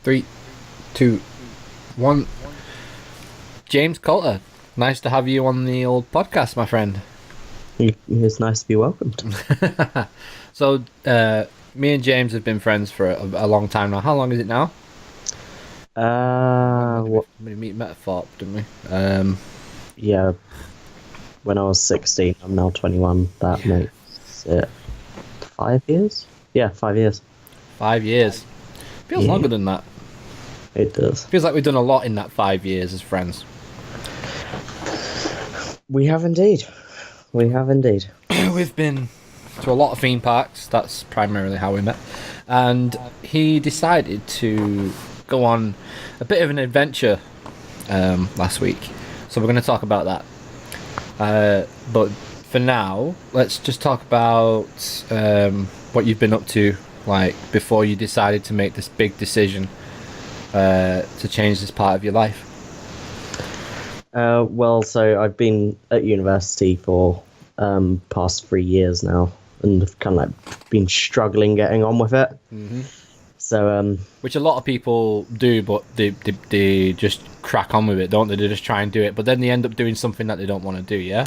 3, 2, 1. James Coulter, nice to have you on the old podcast, my friend. It's nice to be welcomed. So, me and James have been friends for a long time now. How long is it now? We met at Thorpe, didn't we? Yeah, when I was 16, I'm now 21. That makes it 5 years? Yeah, 5 years. 5 years. Feels longer than that. It does. Feels like we've done a lot in that 5 years as friends. We have indeed. We've been to a lot of theme parks. That's primarily how we met. And he decided to go on a bit of an adventure last week. So we're going to talk about that. But for now, let's just talk about what you've been up to, like, before you decided to make this big decision to change this part of your life. So I've been at university for past 3 years now, and I've kind of like been struggling getting on with it. Mm-hmm. So, which a lot of people do, but they just crack on with it, don't they? They just try and do it, but then they end up doing something that they don't want to do. Yeah.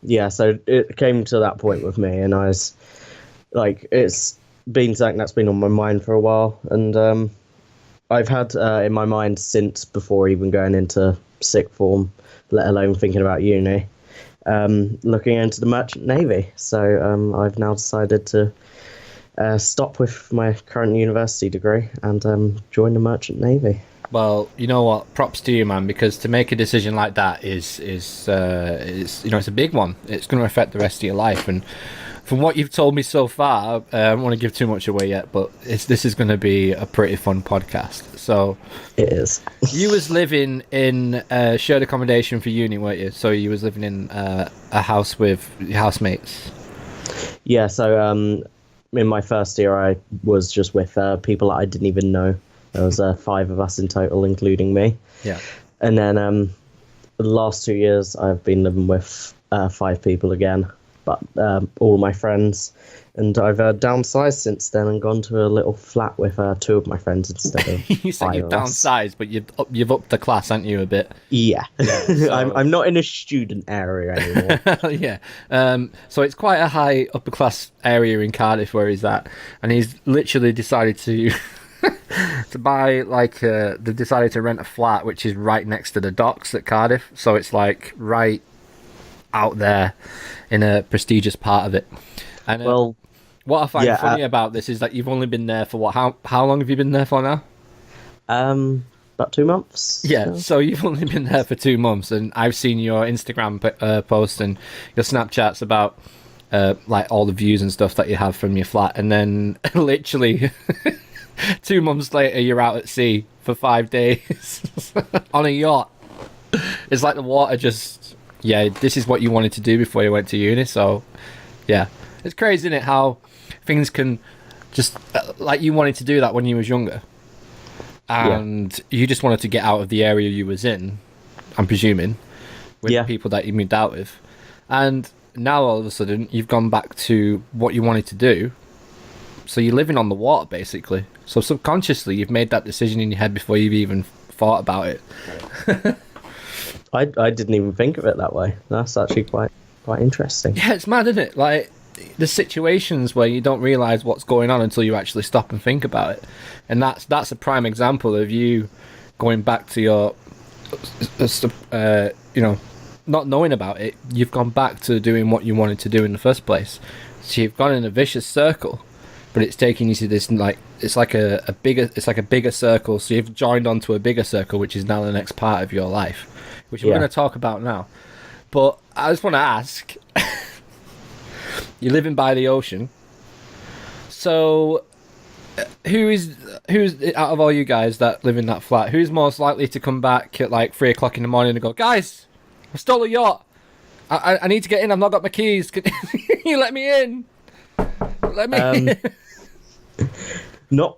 Yeah. So it came to that point with me, and I was like, it's been something that's been on my mind for a while, and I've had in my mind since before even going into sixth form, let alone thinking about uni, looking into the Merchant Navy. So I've now decided to stop with my current university degree and join the Merchant Navy. Well, you know what? Props to you, man, because to make a decision like that is it's a big one. It's going to affect the rest of your life. And from what you've told me so far, I don't want to give too much away yet, but this is going to be a pretty fun podcast. So it is. You was living in shared accommodation for uni, weren't you? So you was living in a house with your housemates. Yeah. So in my first year, I was just with people that I didn't even know. There was 5 of us in total, including me. Yeah. And then the last 2 years, I've been living with 5 people again, but all my friends. And I've downsized since then and gone to a little flat with 2 of my friends instead of You said 5 you've of us. downsized, but you've upped the class, haven't you, a bit? Yeah. So... I'm not in a student area anymore. Yeah. So it's quite a high upper class area in Cardiff where he's at, and he's literally decided to to buy they've decided to rent a flat which is right next to the docks at Cardiff. So it's like right out there in a prestigious part of it. And well, what I find funny about this is that you've only been there for how long have you been there for now? About 2 months. Yeah, so you've only been there for 2 months, and I've seen your Instagram post and your Snapchats about like all the views and stuff that you have from your flat, and then literally 2 months later you're out at sea for 5 days on a yacht. It's like the water just, this is what you wanted to do before you went to uni. So yeah, it's crazy, isn't it, how things can just like you wanted to do that when you was younger, and you just wanted to get out of the area you was in, I'm presuming, with the people that you moved out with, and now all of a sudden you've gone back to what you wanted to do. So you're living on the water, basically. So subconsciously, you've made that decision in your head before you've even thought about it. I didn't even think of it that way. That's actually quite interesting. Yeah, it's mad, isn't it? Like, the situations where you don't realise what's going on until you actually stop and think about it. And that's a prime example of you going back to your, not knowing about it. You've gone back to doing what you wanted to do in the first place. So you've gone in a vicious circle. But it's taking you to this it's like a bigger circle. So you've joined onto a bigger circle, which is now the next part of your life, which we're going to talk about now. But I just want to ask, you're living by the ocean, so who's out of all you guys that live in that flat, who's most likely to come back at like 3 o'clock in the morning and go, guys, I stole a yacht. I need to get in. I've not got my keys. Can you let me in? Let me in.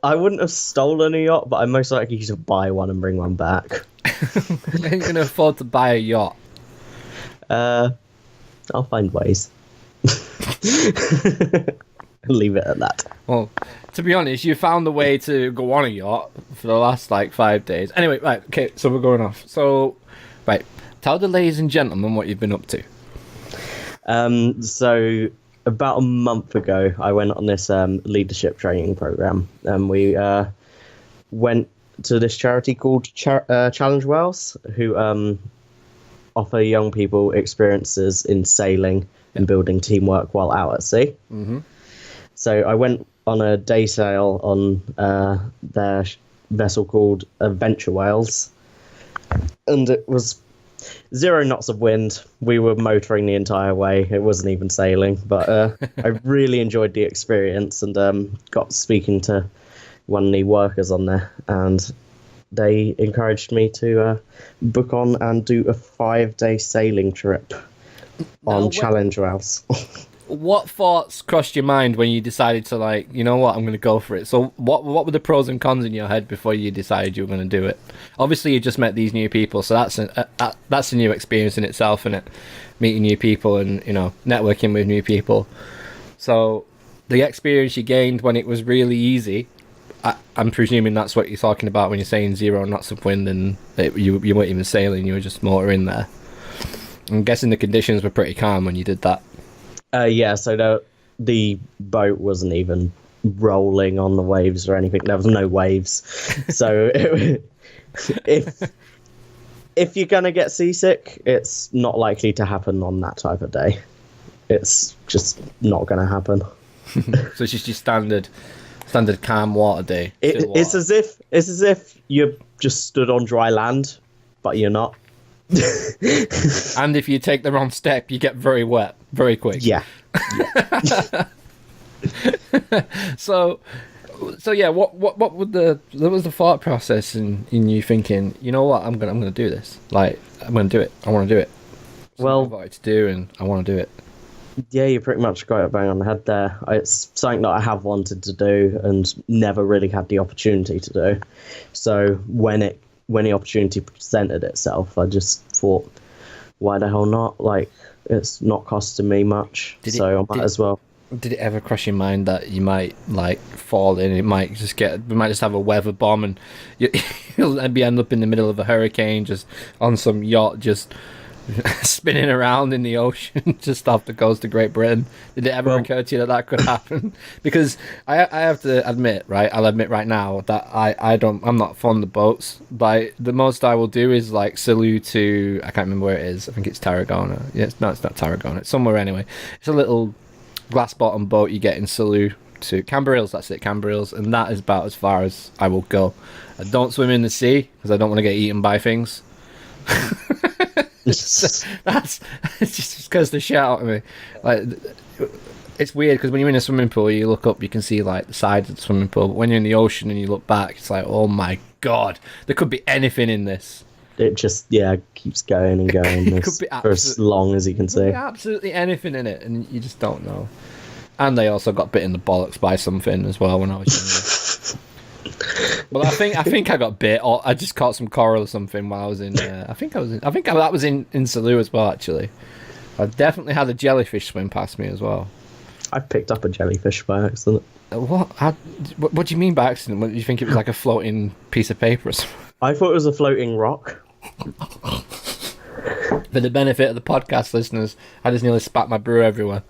I wouldn't have stolen a yacht, but I most likely to buy one and bring one back. You ain't gonna afford to buy a yacht. I'll find ways. Leave it at that. Well, to be honest, you found a way to go on a yacht for the last, like, 5 days. Anyway, right, okay, so we're going off. So, right, tell the ladies and gentlemen what you've been up to. So about a month ago, I went on this leadership training program, and we went to this charity called Challenge Wales, who offer young people experiences in sailing and building teamwork while out at sea. Mm-hmm. So I went on a day sail on their vessel called Adventure Wales, and it was 0 knots of wind. We were motoring the entire way. It wasn't even sailing, but I really enjoyed the experience, and got speaking to one of the workers on there, and they encouraged me to book on and do a 5-day sailing trip on Challenge Wales. What thoughts crossed your mind when you decided to, like, you know what, I'm going to go for it? So what were the pros and cons in your head before you decided you were going to do it? Obviously, you just met these new people, so that's a new experience in itself, isn't it? Meeting new people and, you know, networking with new people. So the experience you gained when it was really easy, I'm presuming that's what you're talking about when you're saying 0 knots of wind and you weren't even sailing, you were just motoring there. I'm guessing the conditions were pretty calm when you did that. Yeah, so the boat wasn't even rolling on the waves or anything. There was no waves. So if you're going to get seasick, it's not likely to happen on that type of day. It's just not going to happen. So it's just your standard calm water day. It's as if you just stood on dry land, but you're not. And if you take the wrong step, you get very wet very quick. Yeah. So yeah, what was the thought process in you thinking, you know what, I'm gonna do this, like, I'm gonna do it, I want to do it. Well, I've wanted to do, and I want to do it. Yeah, you pretty much got it bang on the head there. It's something that I have wanted to do and never really had the opportunity to do. So when the opportunity presented itself, I just thought, why the hell not? Like, it's not costing me much, I might as well. Did it ever cross your mind that you might, like, fall in? We might just have a weather bomb, and you'll end up in the middle of a hurricane, just on some yacht, just spinning around in the ocean, just off the coast of Great Britain. Did it ever occur to you that could happen? Because I have to admit, right? I'll admit right now that I'm not fond of boats. Like, the most I will do is, like, Salou to, I can't remember where it is. I think it's Tarragona. Yeah, it's not Tarragona. It's somewhere anyway. It's a little glass bottom boat you get in Salou to Camberwells. That's it, Camberwells, and that is about as far as I will go. I don't swim in the sea because I don't want to get eaten by things. That's it just scares the shit out of me. Like, it's weird because when you're in a swimming pool, you look up, you can see, like, the sides of the swimming pool, but when you're in the ocean and you look back, it's like, oh my god, there could be anything in this. It just keeps going and going for as long as you can see. Absolutely anything in it, and you just don't know. And they also got bit in the bollocks by something as well when I was younger. Well, I think I got bit, or I just caught some coral or something while I was in. I think that was in Salou as well. Actually, I definitely had a jellyfish swim past me as well. I picked up a jellyfish by accident. What do you mean by accident? What, do you think it was like a floating piece of paper or something? I thought it was a floating rock. For the benefit of the podcast listeners, I just nearly spat my brew everywhere.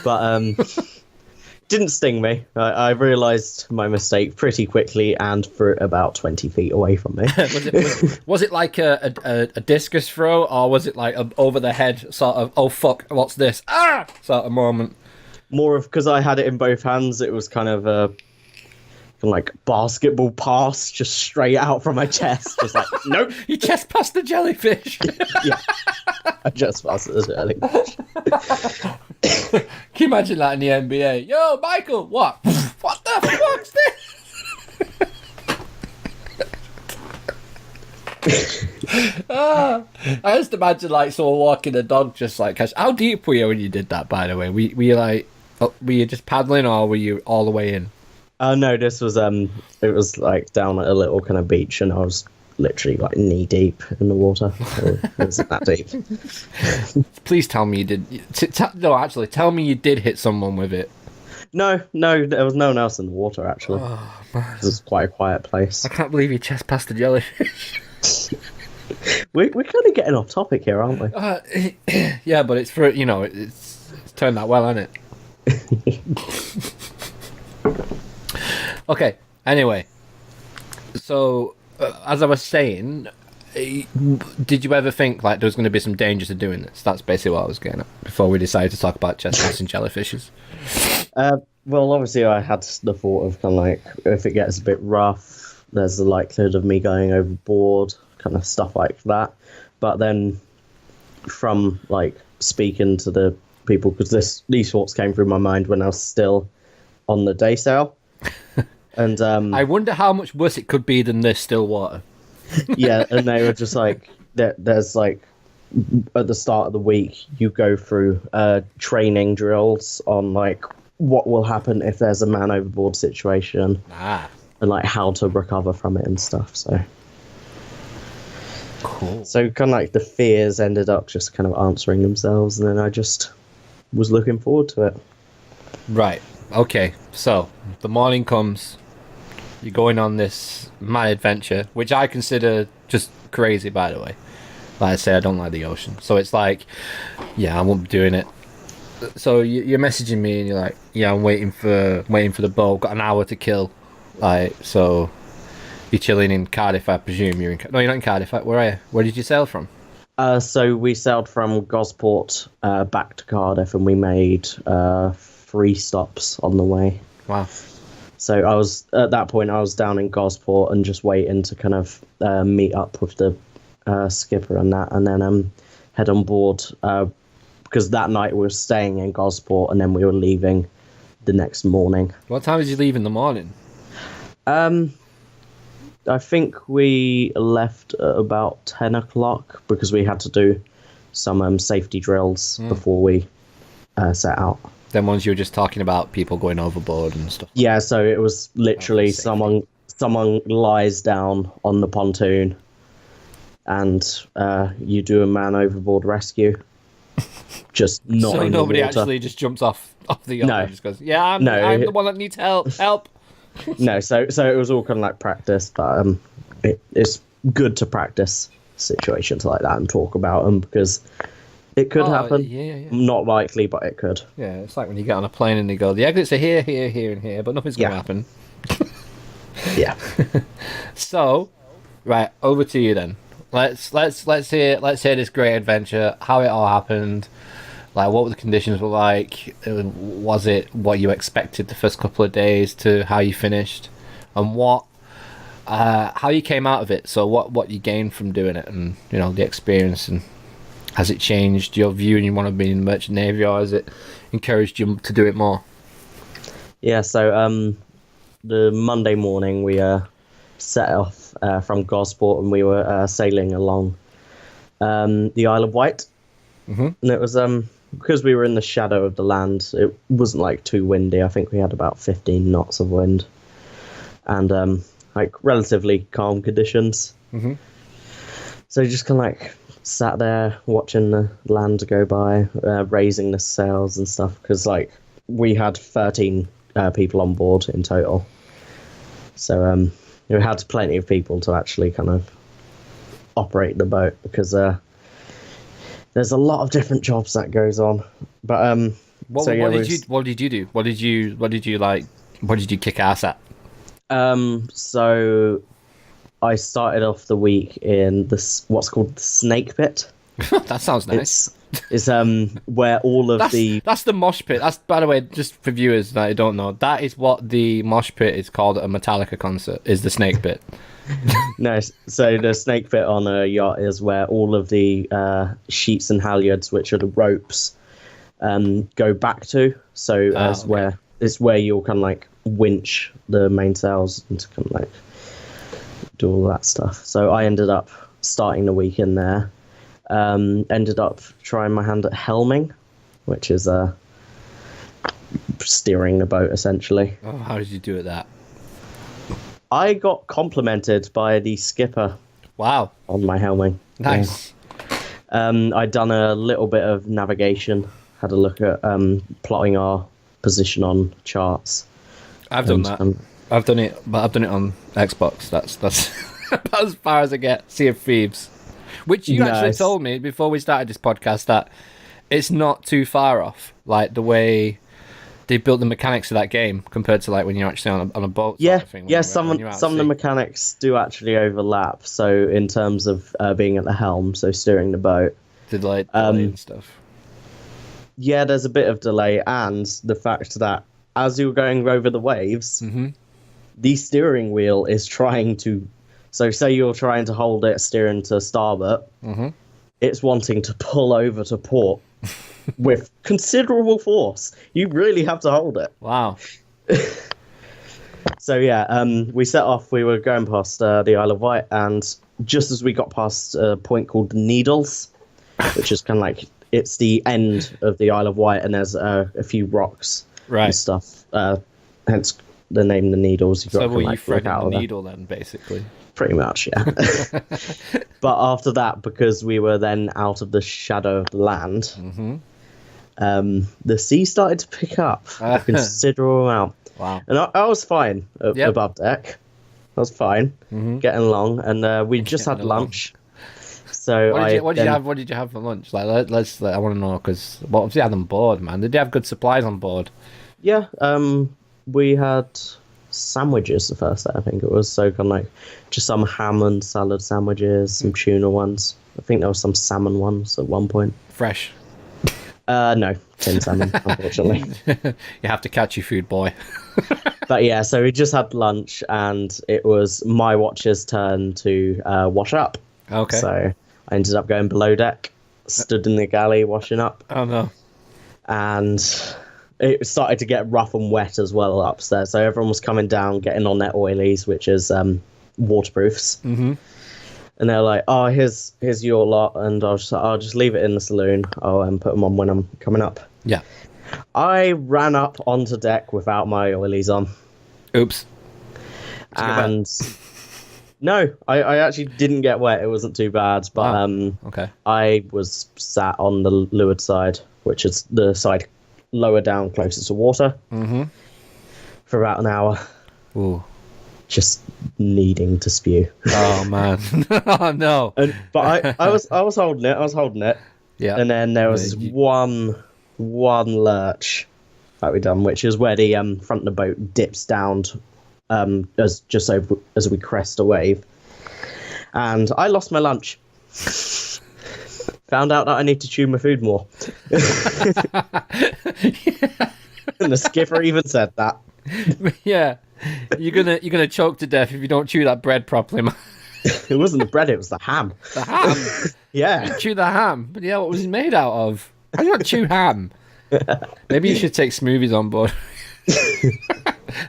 But didn't sting me. I realised my mistake pretty quickly and threw it about 20 feet away from me. was it like a discus throw, or was it like a over the head sort of, oh fuck, what's this? Ah! Sort of moment? More of, because I had it in both hands, it was kind of a like basketball pass just straight out from my chest. Just like, nope. You just passed the jellyfish. Yeah. I just passed the jellyfish. Can you imagine that in the NBA? Yo, Michael, what? What the fuck's this? I just imagine, like, someone walking the dog, just like, how deep were you when you did that, by the way? Were you just paddling, or were you all the way in? No, this was it was like down at a little kind of beach, and I was literally like knee deep in the water. So it wasn't that deep. Please tell me you did. No, actually, tell me you did hit someone with it. No, there was no one else in the water, actually. Oh, man. It was quite a quiet place. I can't believe you chest passed a jellyfish. We're kind of getting off topic here, aren't we? Yeah, but it's for, it's turned out well, hasn't it? Okay, anyway. So, as I was saying, did you ever think like there was going to be some dangers of doing this? That's basically what I was getting at before we decided to talk about chest passing jellyfishes. Well, obviously, I had the thought of kind of like, if it gets a bit rough, there's the likelihood of me going overboard, kind of stuff like that. But then, from like speaking to the people, because these thoughts came through my mind when I was still on the day sail, and I wonder how much worse it could be than this still water. yeah, and they were just like, there's like, at the start of the week, you go through training drills on like what will happen if there's a man overboard situation, and like how to recover from it and stuff. So cool. So kind of like the fears ended up just kind of answering themselves, and then I just was looking forward to it. Right. Okay. So the morning comes. You're going on this mad adventure, which I consider just crazy, by the way. Like I say, I don't like the ocean. So it's like, yeah, I won't be doing it. So you're messaging me and you're like, yeah, I'm waiting for the boat. Got an hour to kill. Like, so you're chilling in Cardiff, I presume. No, you're not in Cardiff. Where are you? Where did you sail from? So we sailed from Gosport back to Cardiff, and we made 3 stops on the way. Wow. So I was at that point. I was down in Gosport and just waiting to kind of meet up with the skipper and that, and then head on board because that night we were staying in Gosport, and then we were leaving the next morning. What time did you leave in the morning? I think we left at about 10 o'clock because we had to do some safety drills before we set out. Them ones you were just talking about, people going overboard and stuff. Yeah, so it was literally someone lies down on the pontoon, and you do a man overboard rescue. Just not so in nobody the water. actually just jumps off the yacht and just goes, yeah, I'm the one that needs help. No, so it was all kind of like practice, but it's good to practice situations like that and talk about them because it could happen. Yeah. Not likely, but it could. Yeah, it's like when you get on a plane and they go, the exits are here, here, here, and here, but nothing's going to happen. Yeah. So, right, over to you then. Let's hear this great adventure, how it all happened, like what the conditions were like, was it what you expected the first couple of days to how you finished, and how you came out of it. So what you gained from doing it, and the experience, and has it changed your view and you want to be in the merchant navy, or has it encouraged you to do it more? Yeah, so the Monday morning we set off from Gosport, and we were sailing along the Isle of Wight. Mm-hmm. And it was because we were in the shadow of the land, it wasn't like too windy. I think we had about 15 knots of wind, and like relatively calm conditions. Mm-hmm. So you just kind of like sat there watching the land go by, raising the sails and stuff, because like we had 13 people on board in total. So we had plenty of people to actually kind of operate the boat, because there's a lot of different jobs that goes on. But what did you do? What did you kick ass at? So I started off the week in what's called the snake pit. That sounds nice. It's where all of that's the mosh pit. That's, by the way, just for viewers that don't know, that is what the mosh pit is called at a Metallica concert, is the snake pit. No, so the snake pit on a yacht is where all of the sheets and halyards, which are the ropes, go back to. So where it's where you'll kind of like winch the mainsails and to kind of like do all that stuff. So I ended up starting the week in there. Ended up trying my hand at helming, which is steering the boat essentially. Oh, how did you do at that? I got complimented by the skipper. Wow. On my helming. Nice. Yeah. I'd done a little bit of navigation, had a look at plotting our position on charts. I've done that. I've done it, but I've done it on Xbox. That's about as far as I get. Sea of Thieves, which you actually told me before we started this podcast that it's not too far off. Like the way they built the mechanics of that game compared to like when you're actually on a boat. Yeah, sort of thing, yeah. Some of the mechanics do actually overlap. So in terms of being at the helm, so steering the boat, did like delay and stuff. Yeah, there's a bit of delay, and the fact that as you're going over the waves, the steering wheel is trying to. So say you're trying to hold it steering to starboard, it's wanting to pull over to port with considerable force. You really have to hold it. Wow. So yeah, we set off. We were going past the Isle of Wight, and just as we got past a point called the Needles, which is kind of like it's the end of the Isle of Wight, and there's a few rocks and stuff. Hence the name the Needles. So were you threading the needle then, basically? Pretty much, yeah. But after that, because we were then out of the shadow of the land, the sea started to pick up a considerable amount. Wow. And I was fine above deck. I was fine, getting along, and we just had lunch. So what did you have for lunch? Like, I want to know, because what obviously had on board, man. Did they have good supplies on board? Yeah, we had sandwiches the first day, I think it was. So kind of like just some ham and salad sandwiches, some tuna ones. I think there was some salmon ones at one point. Fresh? No, tin salmon, unfortunately. You have to catch your food, boy. But yeah, so we just had lunch, and it was my watch's turn to wash up. Okay. So I ended up going below deck, stood in the galley washing up. Oh no. And it started to get rough and wet as well upstairs. So everyone was coming down, getting on their oilies, which is waterproofs. And they're like, "Oh, here's your lot," and I'll just leave it in the saloon. I'll put them on when I'm coming up. Yeah. I ran up onto deck without my oilies on. Oops. And no, I actually didn't get wet. It wasn't too bad, but okay. I was sat on the leeward side, which is the side lower down, closer to water, for about an hour. Ooh. Just needing to spew. Oh man. Oh no. But I was holding it. Yeah. And then there was one lurch that we done, which is where the front of the boat dips down as we crest a wave. And I lost my lunch. Found out that I need to chew my food more. And the skipper even said that. Yeah. You're gonna choke to death if you don't chew that bread properly, man. It wasn't the bread, it was the ham. The ham? Yeah. Chew the ham. But yeah, what was it made out of? How do you not chew ham? Maybe you should take smoothies on board.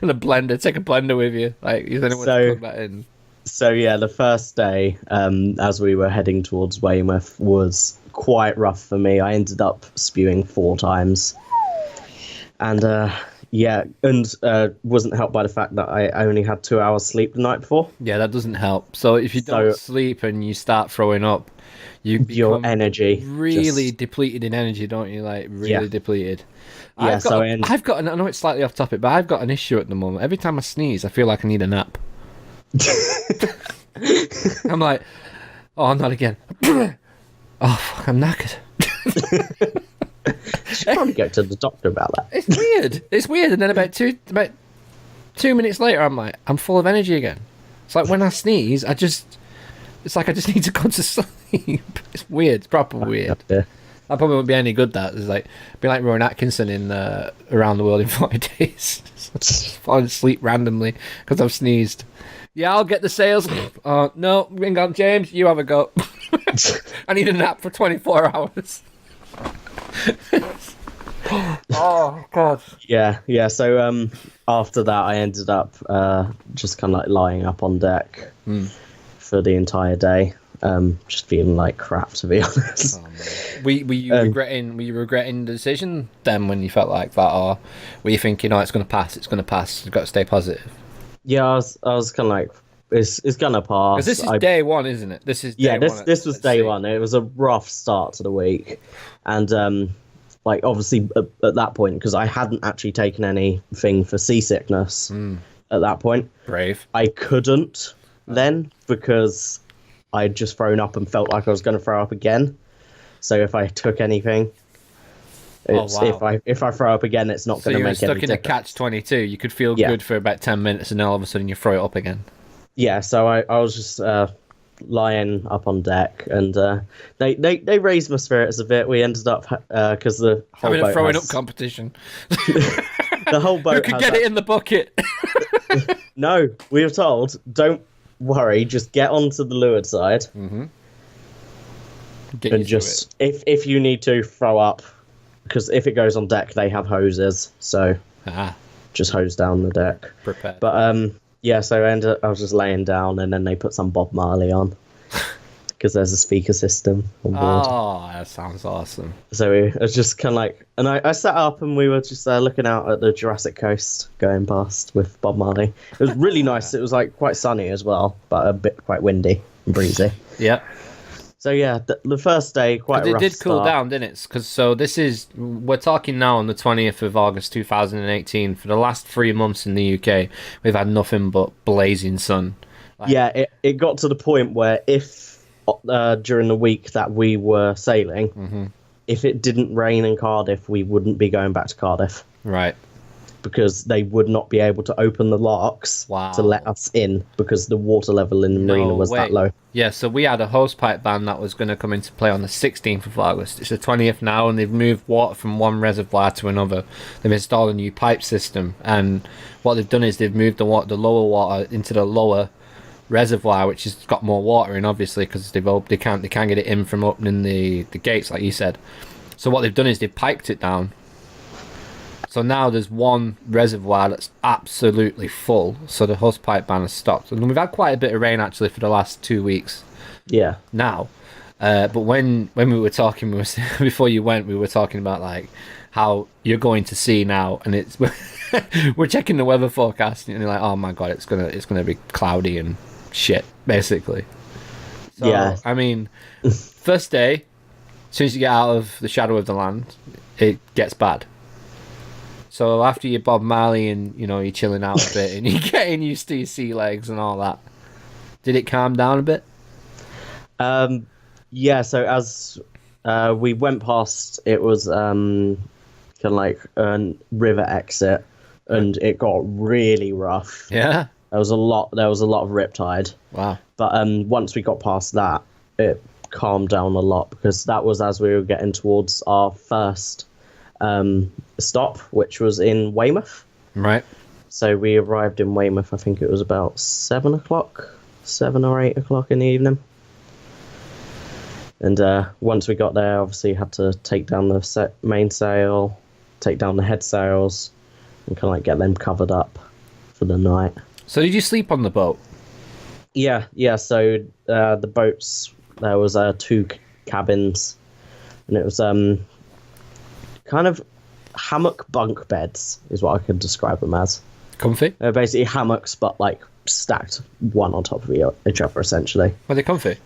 And a blender. Take a blender with you. Like, you don't want to plug that in. So yeah, the first day, as we were heading towards Weymouth, was quite rough for me. I ended up spewing 4 times. And wasn't helped by the fact that I only had 2 hours sleep the night before. Yeah, that doesn't help. So if you don't sleep and you start throwing up, your energy really depleted in energy, don't you? Like really depleted. Yeah. I know it's slightly off topic, but I've got an issue at the moment. Every time I sneeze, I feel like I need a nap. I'm like, oh, not again. Oh, fuck, I'm knackered. Should probably go to the doctor about that. It's weird. And then about 2 minutes later, I'm like, I'm full of energy again. It's like when I sneeze, it's like I just need to go to sleep. It's weird. It's proper weird. Yeah. That probably wouldn't be any good. That it's like be like Rowan Atkinson in Around the World in 40 Days. Just falling asleep randomly because I've sneezed. Yeah, I'll get the sails. Oh no, ring on, James. You have a go. I need a nap for 24 hours. Oh god. Yeah. So after that, I ended up just kind of like lying up on deck for the entire day, just feeling like crap, to be honest. Oh, were you regretting the decision then when you felt like that, or were you thinking, "Oh, it's going to pass. It's going to pass. You've got to stay positive"? Yeah, I was kind of like, it's gonna pass. Because this is day one, isn't it? This is this was day one. It was a rough start to the week, and like obviously at that point, because I hadn't actually taken anything for seasickness at that point. Brave. I couldn't then because I'd just thrown up and felt like I was going to throw up again. So if I took anything, if I throw up again, it's not going to make any difference. So you're stuck in a catch-22. You could feel good for about 10 minutes, and then all of a sudden you throw it up again. Yeah, so I was just lying up on deck, and they raised my spirits a bit. We ended up because the whole having boat a throwing up competition. The whole boat. Who could get it in the bucket? No, we were told, don't worry, just get onto the leeward side, and just if you need to throw up, because if it goes on deck, they have hoses, so just hose down the deck. Prepared. But yeah, so I was just laying down, and then they put some Bob Marley on. Because there's a speaker system on board. Oh, that sounds awesome. So it was just kind of like... And I sat up and we were just looking out at the Jurassic Coast going past with Bob Marley. It was really nice. It was like quite sunny as well, but a bit quite windy and breezy. Yeah. So yeah, the first day, quite a rough start. It did cool down, didn't it? Because we're talking now on the 20th of August 2018. For the last 3 months in the UK, we've had nothing but blazing sun. Yeah, it got to the point where if... during the week that we were sailing, if it didn't rain in Cardiff, we wouldn't be going back to Cardiff. Right. Because they would not be able to open the locks to let us in because the water level in the marina was that low. Yeah, so we had a hosepipe ban that was going to come into play on the 16th of August. It's the 20th now, and they've moved water from one reservoir to another. They've installed a new pipe system, and what they've done is they've moved the lower water into the lower reservoir, which has got more water in, obviously, because they can't get it in from opening the gates, like you said. So what they've done is they've piped it down. So now there's one reservoir that's absolutely full. So the hosepipe ban has stopped, and we've had quite a bit of rain actually for the last 2 weeks. Yeah. Now, but when we were talking, before you went, we were talking about like how you're going to sea now, and it's we're checking the weather forecast, and you're like, oh my god, it's gonna be cloudy and shit, basically. So, yeah. I mean, first day, as soon as you get out of the shadow of the land, it gets bad. So after your Bob Marley and, you're chilling out a bit and you're getting used to your sea legs and all that, did it calm down a bit? Yeah, so as we went past, it was kind of like a river exit, and it got really rough. Yeah? There was a lot of riptide. Wow. But once we got past that, it calmed down a lot, because that was as we were getting towards our first stop, which was in Weymouth. Right. So we arrived in Weymouth, I think it was about 7 or 8 o'clock in the evening. And once we got there, obviously had to take down the main sail, take down the head sails, and kind of like get them covered up for the night. So did you sleep on the boat? Yeah. So the boats, there was 2 cabins, and it was kind of hammock bunk beds is what I could describe them as. Comfy? They're basically hammocks, but like stacked one on top of each other, essentially. Were they comfy?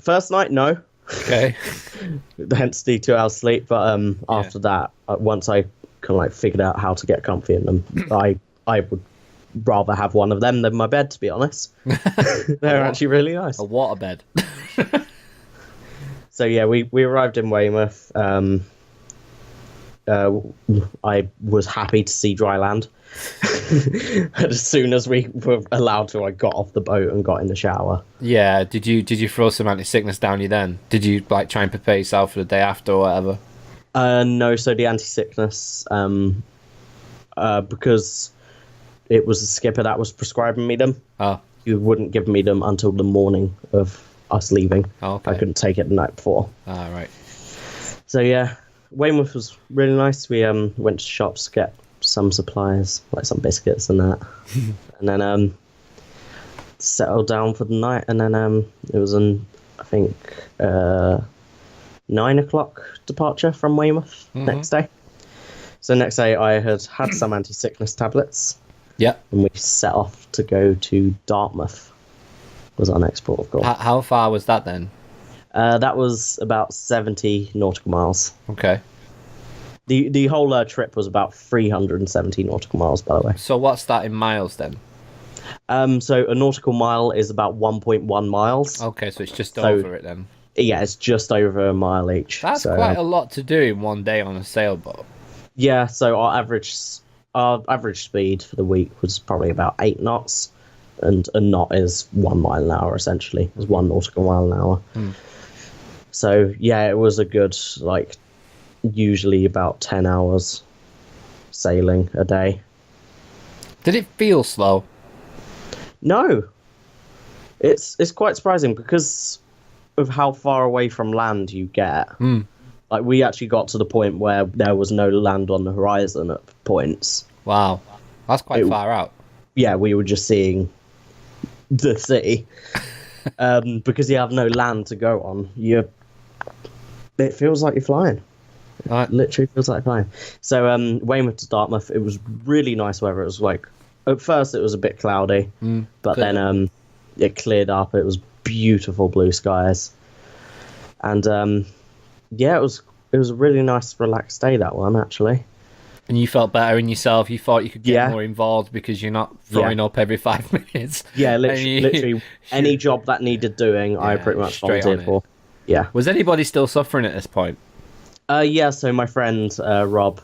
First night, no. Okay. Hence the 2 hours sleep. But after that, once I kind of like figured out how to get comfy in them, I would rather have one of them than my bed, to be honest. They're actually really nice. A water bed. So yeah, we arrived in Weymouth. I was happy to see dry land. As soon as we were allowed to, I got off the boat and got in the shower. Yeah, did you throw some anti-sickness down you then? Did you like try and prepare yourself for the day after or whatever? No, so the anti-sickness, because it was the skipper that was prescribing me them. Oh. He wouldn't give me them until the morning of us leaving. Oh, okay. I couldn't take it the night before. Ah, right. So yeah, Weymouth was really nice. We went to shops to get some supplies, like some biscuits and that, and then settled down for the night. And then it was I think 9 o'clock departure from Weymouth next day. So next day I had some anti-sickness tablets. Yeah. And we set off to go to Dartmouth. Was our next port of call. How far was that then? That was about 70 nautical miles. Okay. The whole trip was about 370 nautical miles, by the way. So what's that in miles then? So a nautical mile is about 1.1 miles. Okay, so it's just So- over it then. Yeah, it's just over a mile each. That's so, quite a lot to do in one day on a sailboat. Yeah, so our average speed for the week was probably about 8 knots, and a knot is 1 mile an hour essentially. It's 1 nautical mile an hour. So yeah, it was a good usually about 10 hours sailing a day. Did it feel slow? No, it's quite surprising because of how far away from land you get. Like we actually got to the point where there was no land on the horizon at points. Wow, that's quite far out. Yeah, we were just seeing the sea because you have no land to go on. It feels like you're flying. Right. It literally feels like flying. So Weymouth to Dartmouth, it was really nice weather. It was at first it was a bit cloudy, but then it cleared up. It was beautiful blue skies, and yeah, it was a really nice, relaxed day, that one actually. And you felt better in yourself. You thought you could get Yeah. more involved because you're not throwing up every 5 minutes. Yeah, And literally any job that needed doing, I pretty much straight volunteered on it. for. Yeah. Was anybody still suffering at this point? Yeah, so my friend Rob,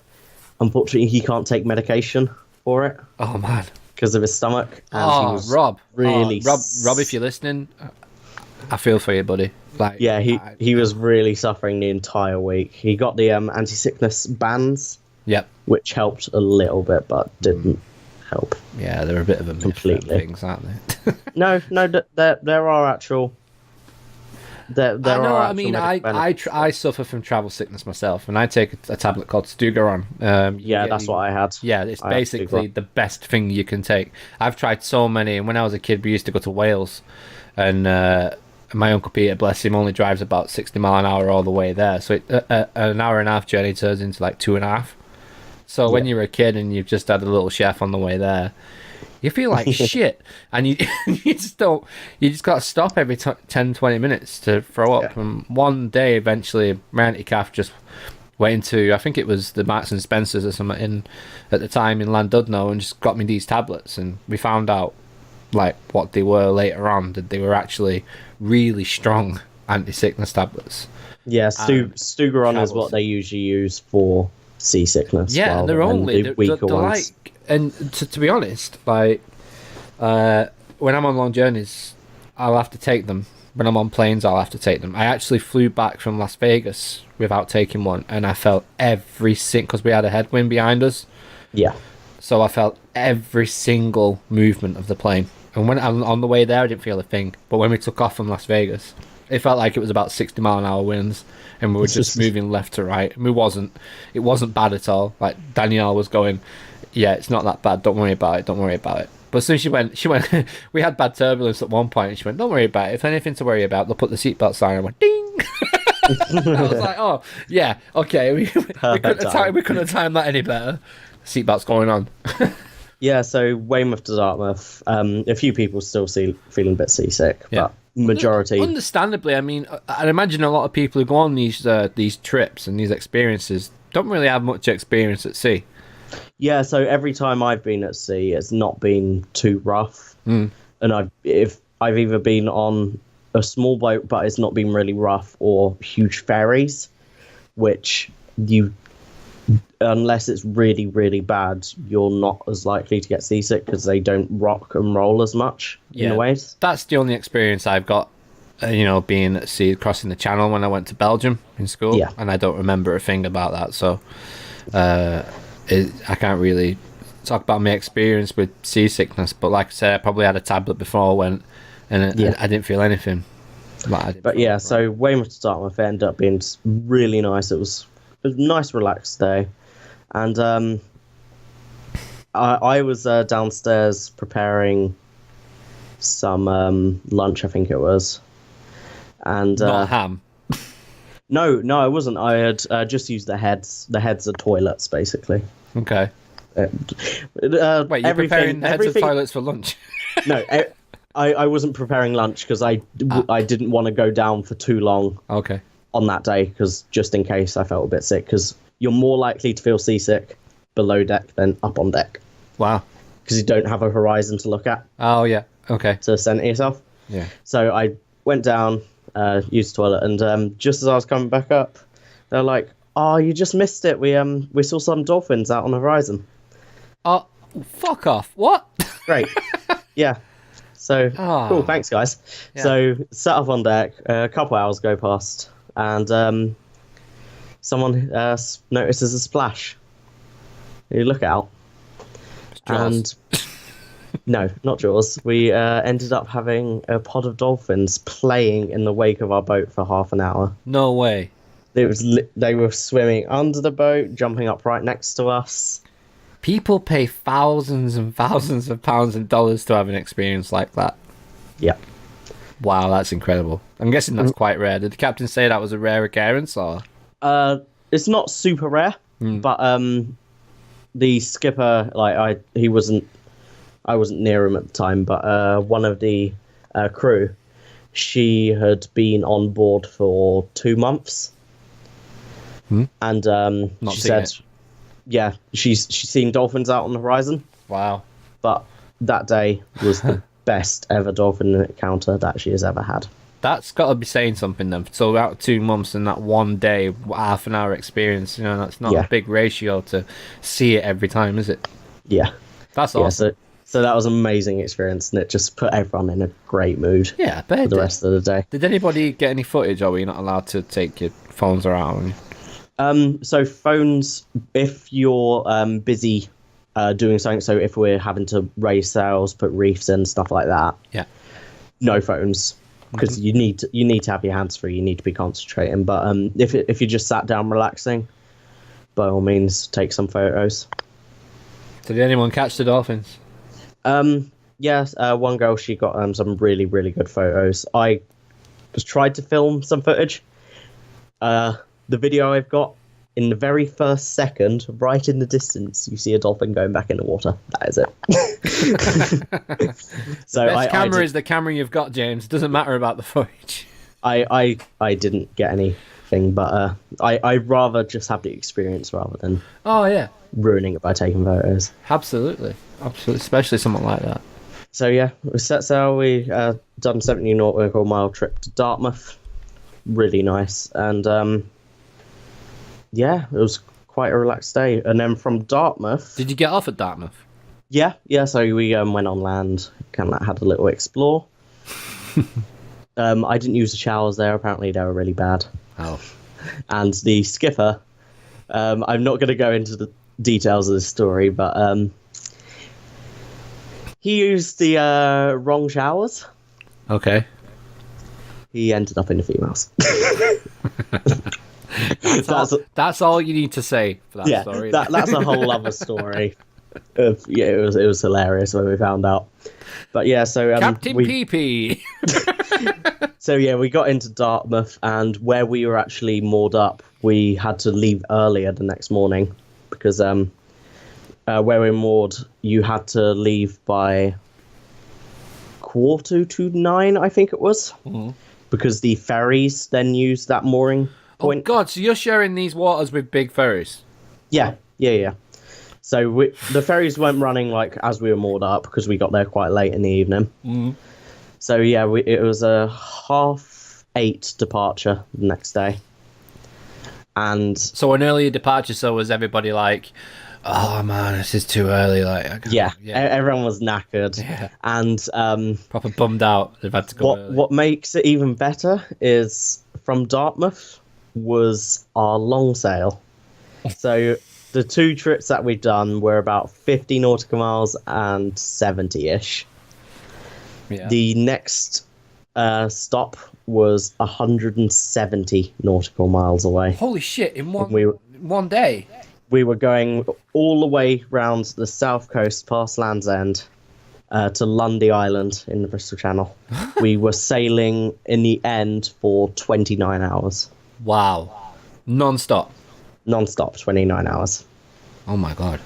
unfortunately, he can't take medication for it Oh man. because of his stomach. And he was Rob. really Rob, if you're listening, I feel for you, buddy. Like, Yeah, he was really suffering the entire week. He got the anti-sickness bands, Yep. which helped a little bit, but didn't help. Yeah, they're a bit of a myth, Completely. them things, aren't they? No, there are actual. There I know. are I actual mean, medical benefits. I suffer from travel sickness myself, and I take a tablet called Stugaron. Yeah, that's what I had. Yeah, it's I had basically Stugaron. the best thing you can take. I've tried so many, and when I was a kid, we used to go to Wales, and my uncle Peter, bless him, only drives about 60 mile an hour all the way there. So an hour and a half journey turns into like 2.5. So when you're a kid and you've just had a little chef on the way there, you feel like shit, and you you just got to stop every 10, 20 minutes to throw up. Yeah. And one day, eventually, my auntie Kath just went into, I think it was the Marks and Spencers or something at the time in Llandudno, and just got me these tablets, and we found out like what they were later on, that they were actually really strong anti-sickness tablets. Yeah, Stugaron is travels. what they usually use for seasickness. Yeah, and they're rather than only the weaker they're ones. like, and to be honest, like when I'm on long journeys, I'll have to take them. When I'm on planes, I'll have to take them. I actually flew back from Las Vegas without taking one, and I felt every single, because we had a headwind behind us, Yeah, so I felt every single movement of the plane. And when on the way there, I didn't feel a thing. But when we took off from Las Vegas, it felt like it was about 60 mile an hour winds, and we were just moving left to right. And it wasn't bad at all. Like Danielle was going, yeah, it's not that bad. Don't worry about it. Don't worry about it. But as soon as she went, we had bad turbulence at one point, and she went, don't worry about it. If anything to worry about, they'll put the seatbelt sign. I went, ding. I was like, oh, yeah, okay. We couldn't have timed that any better. Seatbelt's going on. yeah. So Weymouth to Dartmouth. A few people still feeling a bit seasick, Yeah. but majority. Understandably, I mean, I imagine a lot of people who go on these trips and these experiences don't really have much experience at sea. Yeah, so every time I've been at sea, it's not been too rough, and I've either been on a small boat, but it's not been really rough, or huge ferries, which unless it's really, really bad, you're not as likely to get seasick because they don't rock and roll as much in the waves. That's the only experience I've got, being at sea, crossing the channel when I went to Belgium in school, Yeah. and I don't remember a thing about that, so I can't really talk about my experience with seasickness, but like I said, I probably had a tablet before I went, and I didn't feel anything. But yeah, so Weymouth to Dartmouth ended up being really nice. It was a nice, relaxed day. And I was downstairs preparing some lunch, I think it was. And Not ham. No, I wasn't. I had just used the heads. The heads are toilets, basically. Okay. Wait, Wait, you're preparing heads of toilets for lunch? No, I wasn't preparing lunch because I didn't want to go down for too long Okay. on that day, because just in case I felt a bit sick, because you're more likely to feel seasick below deck than up on deck Wow. because you don't have a horizon to look at Oh yeah. Okay. to center yourself. Yeah. So I went down, used the toilet, and just as I was coming back up, they're like, "Oh, you just missed it. We saw some dolphins out on the horizon." Oh, fuck off! What? Great. Yeah. So Ah. cool. Thanks, guys. Yeah. So sat up on deck. A couple hours go past, and someone notices a splash. You look out, Jaws. and no, not Jaws. We ended up having a pod of dolphins playing in the wake of our boat for half an hour. No way. They were swimming under the boat, jumping up right next to us. People pay thousands and thousands of pounds and dollars to have an experience like that. Yeah. Wow, that's incredible. I'm guessing that's quite rare. Did the captain say that was a rare occurrence, or? It's not super rare, but the skipper, I wasn't near him at the time, but one of the crew, she had been on board for 2 months, and she said, yeah, she's seen dolphins out on the horizon. Wow. But that day was the best ever dolphin encounter that she has ever had. That's got to be saying something then. So about 2 months and that one day, half an hour experience, that's not a big ratio to see it every time, is it? Yeah. That's awesome. Yeah, so that was an amazing experience, and it just put everyone in a great mood. Yeah, I bet for the rest of the day. Did anybody get any footage, or were you not allowed to take your phones around? So phones, if you're busy doing something, so if we're having to raise sails, put reefs in, stuff like that, Yeah. no phones, because you need to have your hands free. You need to be concentrating. But if you just sat down relaxing, by all means, take some photos. So did anyone catch the dolphins? Yes, one girl, she got some really, really good photos. I just tried to film some footage. The video I've got, in the very first second, right in the distance, you see a dolphin going back in the water. That is it. So Best camera is the camera you've got, James. It doesn't matter about the footage. I didn't get anything, but I'd rather just have the experience rather than ruining it by taking photos. Absolutely, especially something like that. So yeah, we set sail. We done 70 nautical mile trip to Dartmouth. Really nice, and yeah, it was quite a relaxed day. And then from Dartmouth, did you get off at Dartmouth? Yeah. So we went on land, kind of had a little explore. I didn't use the showers there. Apparently, they were really bad. Oh. And the skipper, I'm not going to go into the details of the story, but he used the wrong showers. Okay. He ended up in the females. That's all you need to say for that story. That's a whole other story. It was hilarious when we found out. But yeah, so Captain PP. So yeah, we got into Dartmouth, and where we were actually moored up, we had to leave earlier the next morning because where we were moored, you had to leave by 9:15, I think it was, because the ferries then use that mooring point. Oh God! So you're sharing these waters with big ferries? Yeah. So the ferries weren't running like as we were moored up because we got there quite late in the evening. So yeah, it was a 8:30 departure the next day. And so an earlier departure. So was everybody like, "Oh man, this is too early"? Like, everyone was knackered, and proper bummed out. They've had to go. What makes it even better is from Dartmouth was our long sail. So the 2 trips that we've done were about 50 nautical miles and 70-ish. Yeah. The next stop was 170 nautical miles away. Holy shit! In one day. We were going all the way round the south coast past Land's End to Lundy Island in the Bristol Channel. We were sailing in the end for 29 hours. Wow. Non-stop, 29 hours. Oh my God.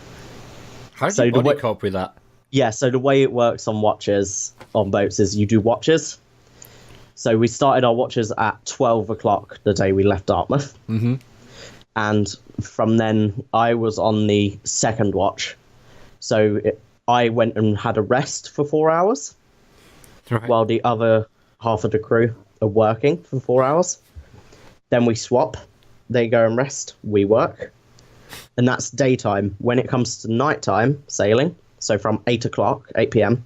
How did your body cope with that? Yeah, so the way it works on watches, on boats, is you do watches. So we started our watches at 12 o'clock the day we left Dartmouth. and from then I was on the second watch. So I went and had a rest for 4 hours, Right. while the other half of the crew are working for 4 hours. Then we swap. They go and rest. We work. And that's daytime. When it comes to nighttime sailing, so from 8 p.m.,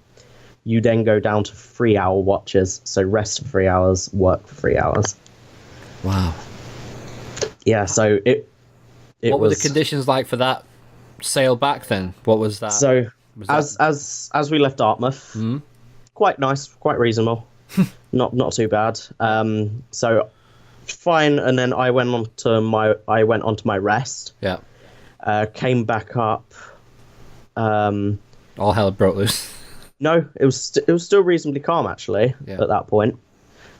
you then go down to 3-hour watches. So rest for 3 hours, work for 3 hours. Wow. Yeah, so it What was... were the conditions like for that sail back then? What was that? So Was as we left Dartmouth, quite nice, quite reasonable, not too bad. So fine, and then I went on to my rest. Yeah. Came back up. All hell broke loose. No, it was still reasonably calm actually at that point.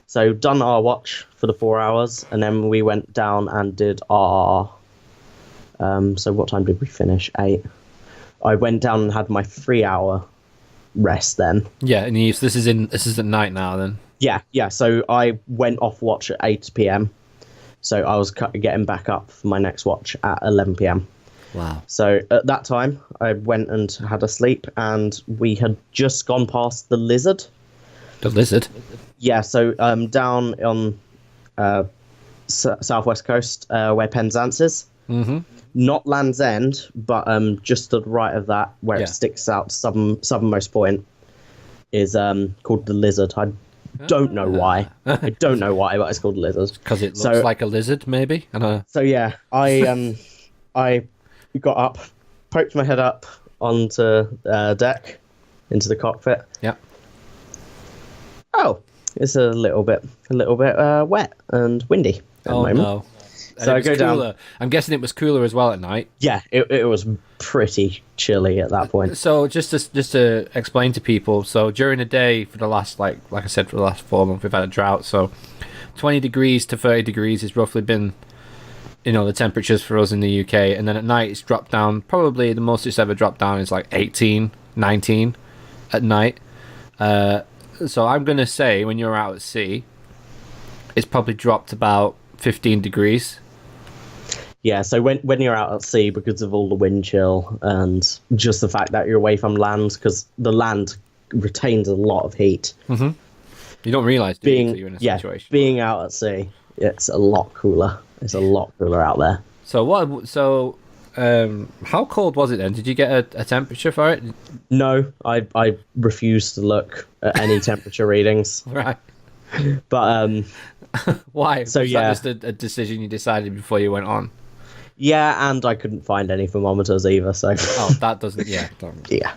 So done our watch for the 4 hours, and then we went down and did our. So what time did we finish? 8. I went down and had my 3-hour rest then. Yeah, and this is at night now then. Yeah. So I went off watch at 8 p.m. So I was getting back up for my next watch at 11 p.m. Wow. So at that time, I went and had a sleep, and we had just gone past the Lizard. The Lizard? Yeah, so down on southwest coast where Penzance is. Mm-hmm. Not Land's End, but just to the right of that, where it sticks out southernmost point, is called the Lizard. I don't know why. I don't know why, but it's called the Lizard. Because it looks like a lizard, maybe? So yeah, I got up, poked my head up onto deck, into the cockpit. Yeah. Oh, it's a little bit wet and windy at the moment. No. So I go down. I'm guessing it was cooler as well at night. Yeah, it was pretty chilly at that point. So just to explain to people, so during the day for the last like I said, for the last 4 months we've had a drought. So 20 degrees to 30 degrees has roughly been, the temperatures for us in the UK, and then at night it's dropped down. Probably the most it's ever dropped down is like 18, 19 at night. So I'm gonna say when you're out at sea, it's probably dropped about 15 degrees. Yeah, so when you're out at sea, because of all the wind chill and just the fact that you're away from land, because the land retains a lot of heat. Mm-hmm. You don't realise until you're in a situation. Being out at sea, it's a lot cooler. It's a lot cooler out there. So how cold was it then? Did you get a temperature for it? No, I refused to look at any temperature readings. Right. But why? So was that just a decision you decided before you went on? Yeah, and I couldn't find any thermometers either. So that doesn't. Yeah. Yeah.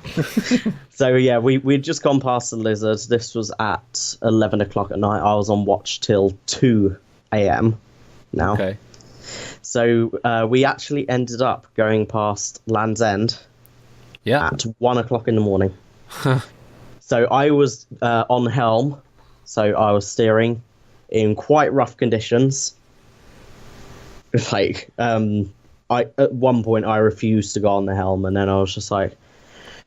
So yeah, we'd just gone past the Lizard. This was at 11 o'clock at night. I was on watch till 2 a.m. now. Okay. So we actually ended up going past Land's End. Yeah. At 1 o'clock in the morning. So I was on helm. So I was steering in quite rough conditions. Like, at one point I refused to go on the helm, and then I was just like,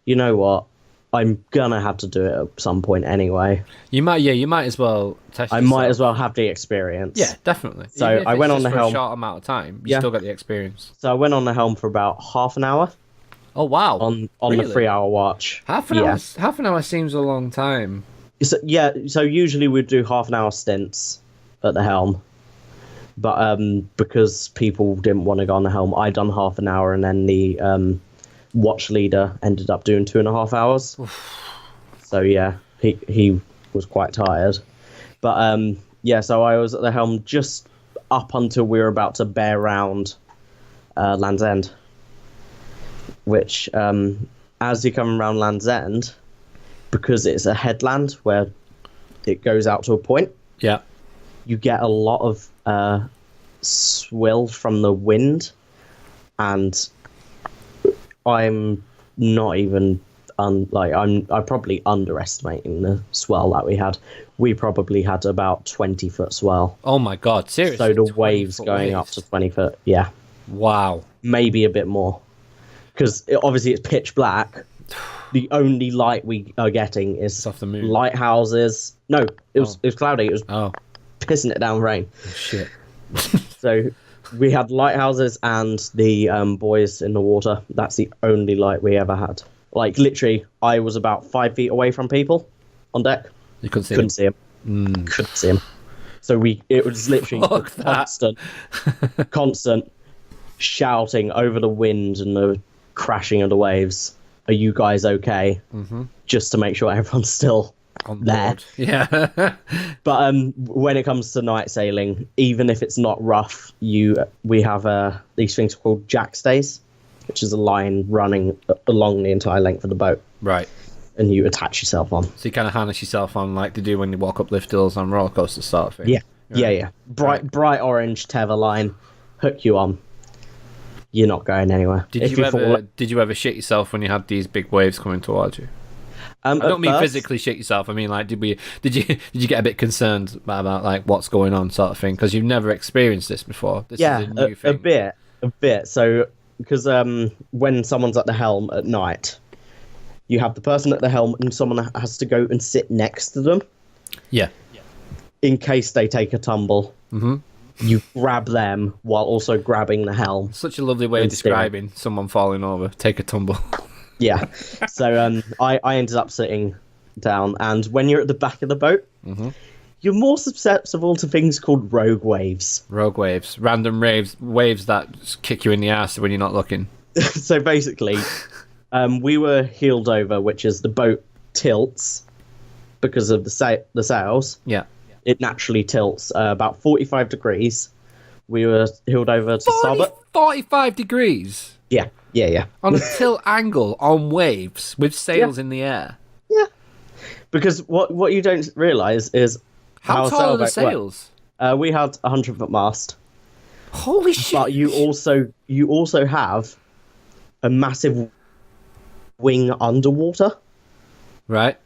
you know what? I'm gonna have to do it at some point anyway. You might as well test yourself. I might as well have the experience. Yeah, definitely. So even if I it's went on just the for helm. a short amount of time. You still got the experience. So I went on the helm for about half an hour. Oh wow! On Really? the 3-hour watch. Half an hour seems a long time. So usually we'd do half an hour stints at the helm, but because people didn't want to go on the helm, I done half an hour, and then the watch leader ended up doing 2.5 hours. So yeah, he was quite tired, but so I was at the helm just up until we were about to bear round Land's End, which as you come around Land's End, because it's a headland where it goes out to a point. Yeah. You get a lot of swill from the wind, and I'm not even I'm probably underestimating the swell that we had. We probably had about 20-foot swell. Oh my god, seriously? So the waves going up to 20 foot, yeah. Wow. Maybe a bit more, because obviously it's pitch black. The only light we are getting is off the moon. Lighthouses. No, it was cloudy. It was pissing it down rain. Oh, shit. So We had lighthouses and the buoys in the water. That's the only light we ever had. Like, literally, I was about 5 feet away from people on deck. You couldn't see Couldn't see him. Couldn't see him. So it was literally Fuck that. constant shouting over the wind and the crashing of the waves. Are you guys okay? Mm-hmm. Just to make sure everyone's still on there. board. Yeah. But when it comes to night sailing, even if it's not rough, we have these things called jackstays, which is a line running along the entire length of the boat. Right. And you attach yourself on. So you kind of harness yourself on like they do when you walk up lift hills on roller coasters sort of thing. Yeah. Right. Yeah. Bright orange tether line, hook you on. You're not going anywhere. Did you ever shit yourself when you had these big waves coming towards you? I don't mean physically shit yourself. I mean, like, did you get a bit concerned about like what's going on, sort of thing? Because you've never experienced this before. This is a new thing. A bit. So, because when someone's at the helm at night, you have the person at the helm, and someone has to go and sit next to them. Yeah. In case they take a tumble, you grab them while also grabbing the helm. Such a lovely way of describing someone falling over. Take a tumble. Yeah. So I ended up sitting down, and when you're at the back of the boat, you're more susceptible to things called rogue waves. Rogue waves. Random waves that kick you in the ass when you're not looking. So basically, we were heeled over, which is the boat tilts because of the sails. Yeah. It naturally tilts about 45 degrees. We were heeled over to starboard. 45 degrees? Yeah. On a tilt angle on waves with sails in the air. Yeah. Because what you don't realise is how tall are the sails? We had a 100-foot mast. Holy shit! But you also have a massive wing underwater. Right.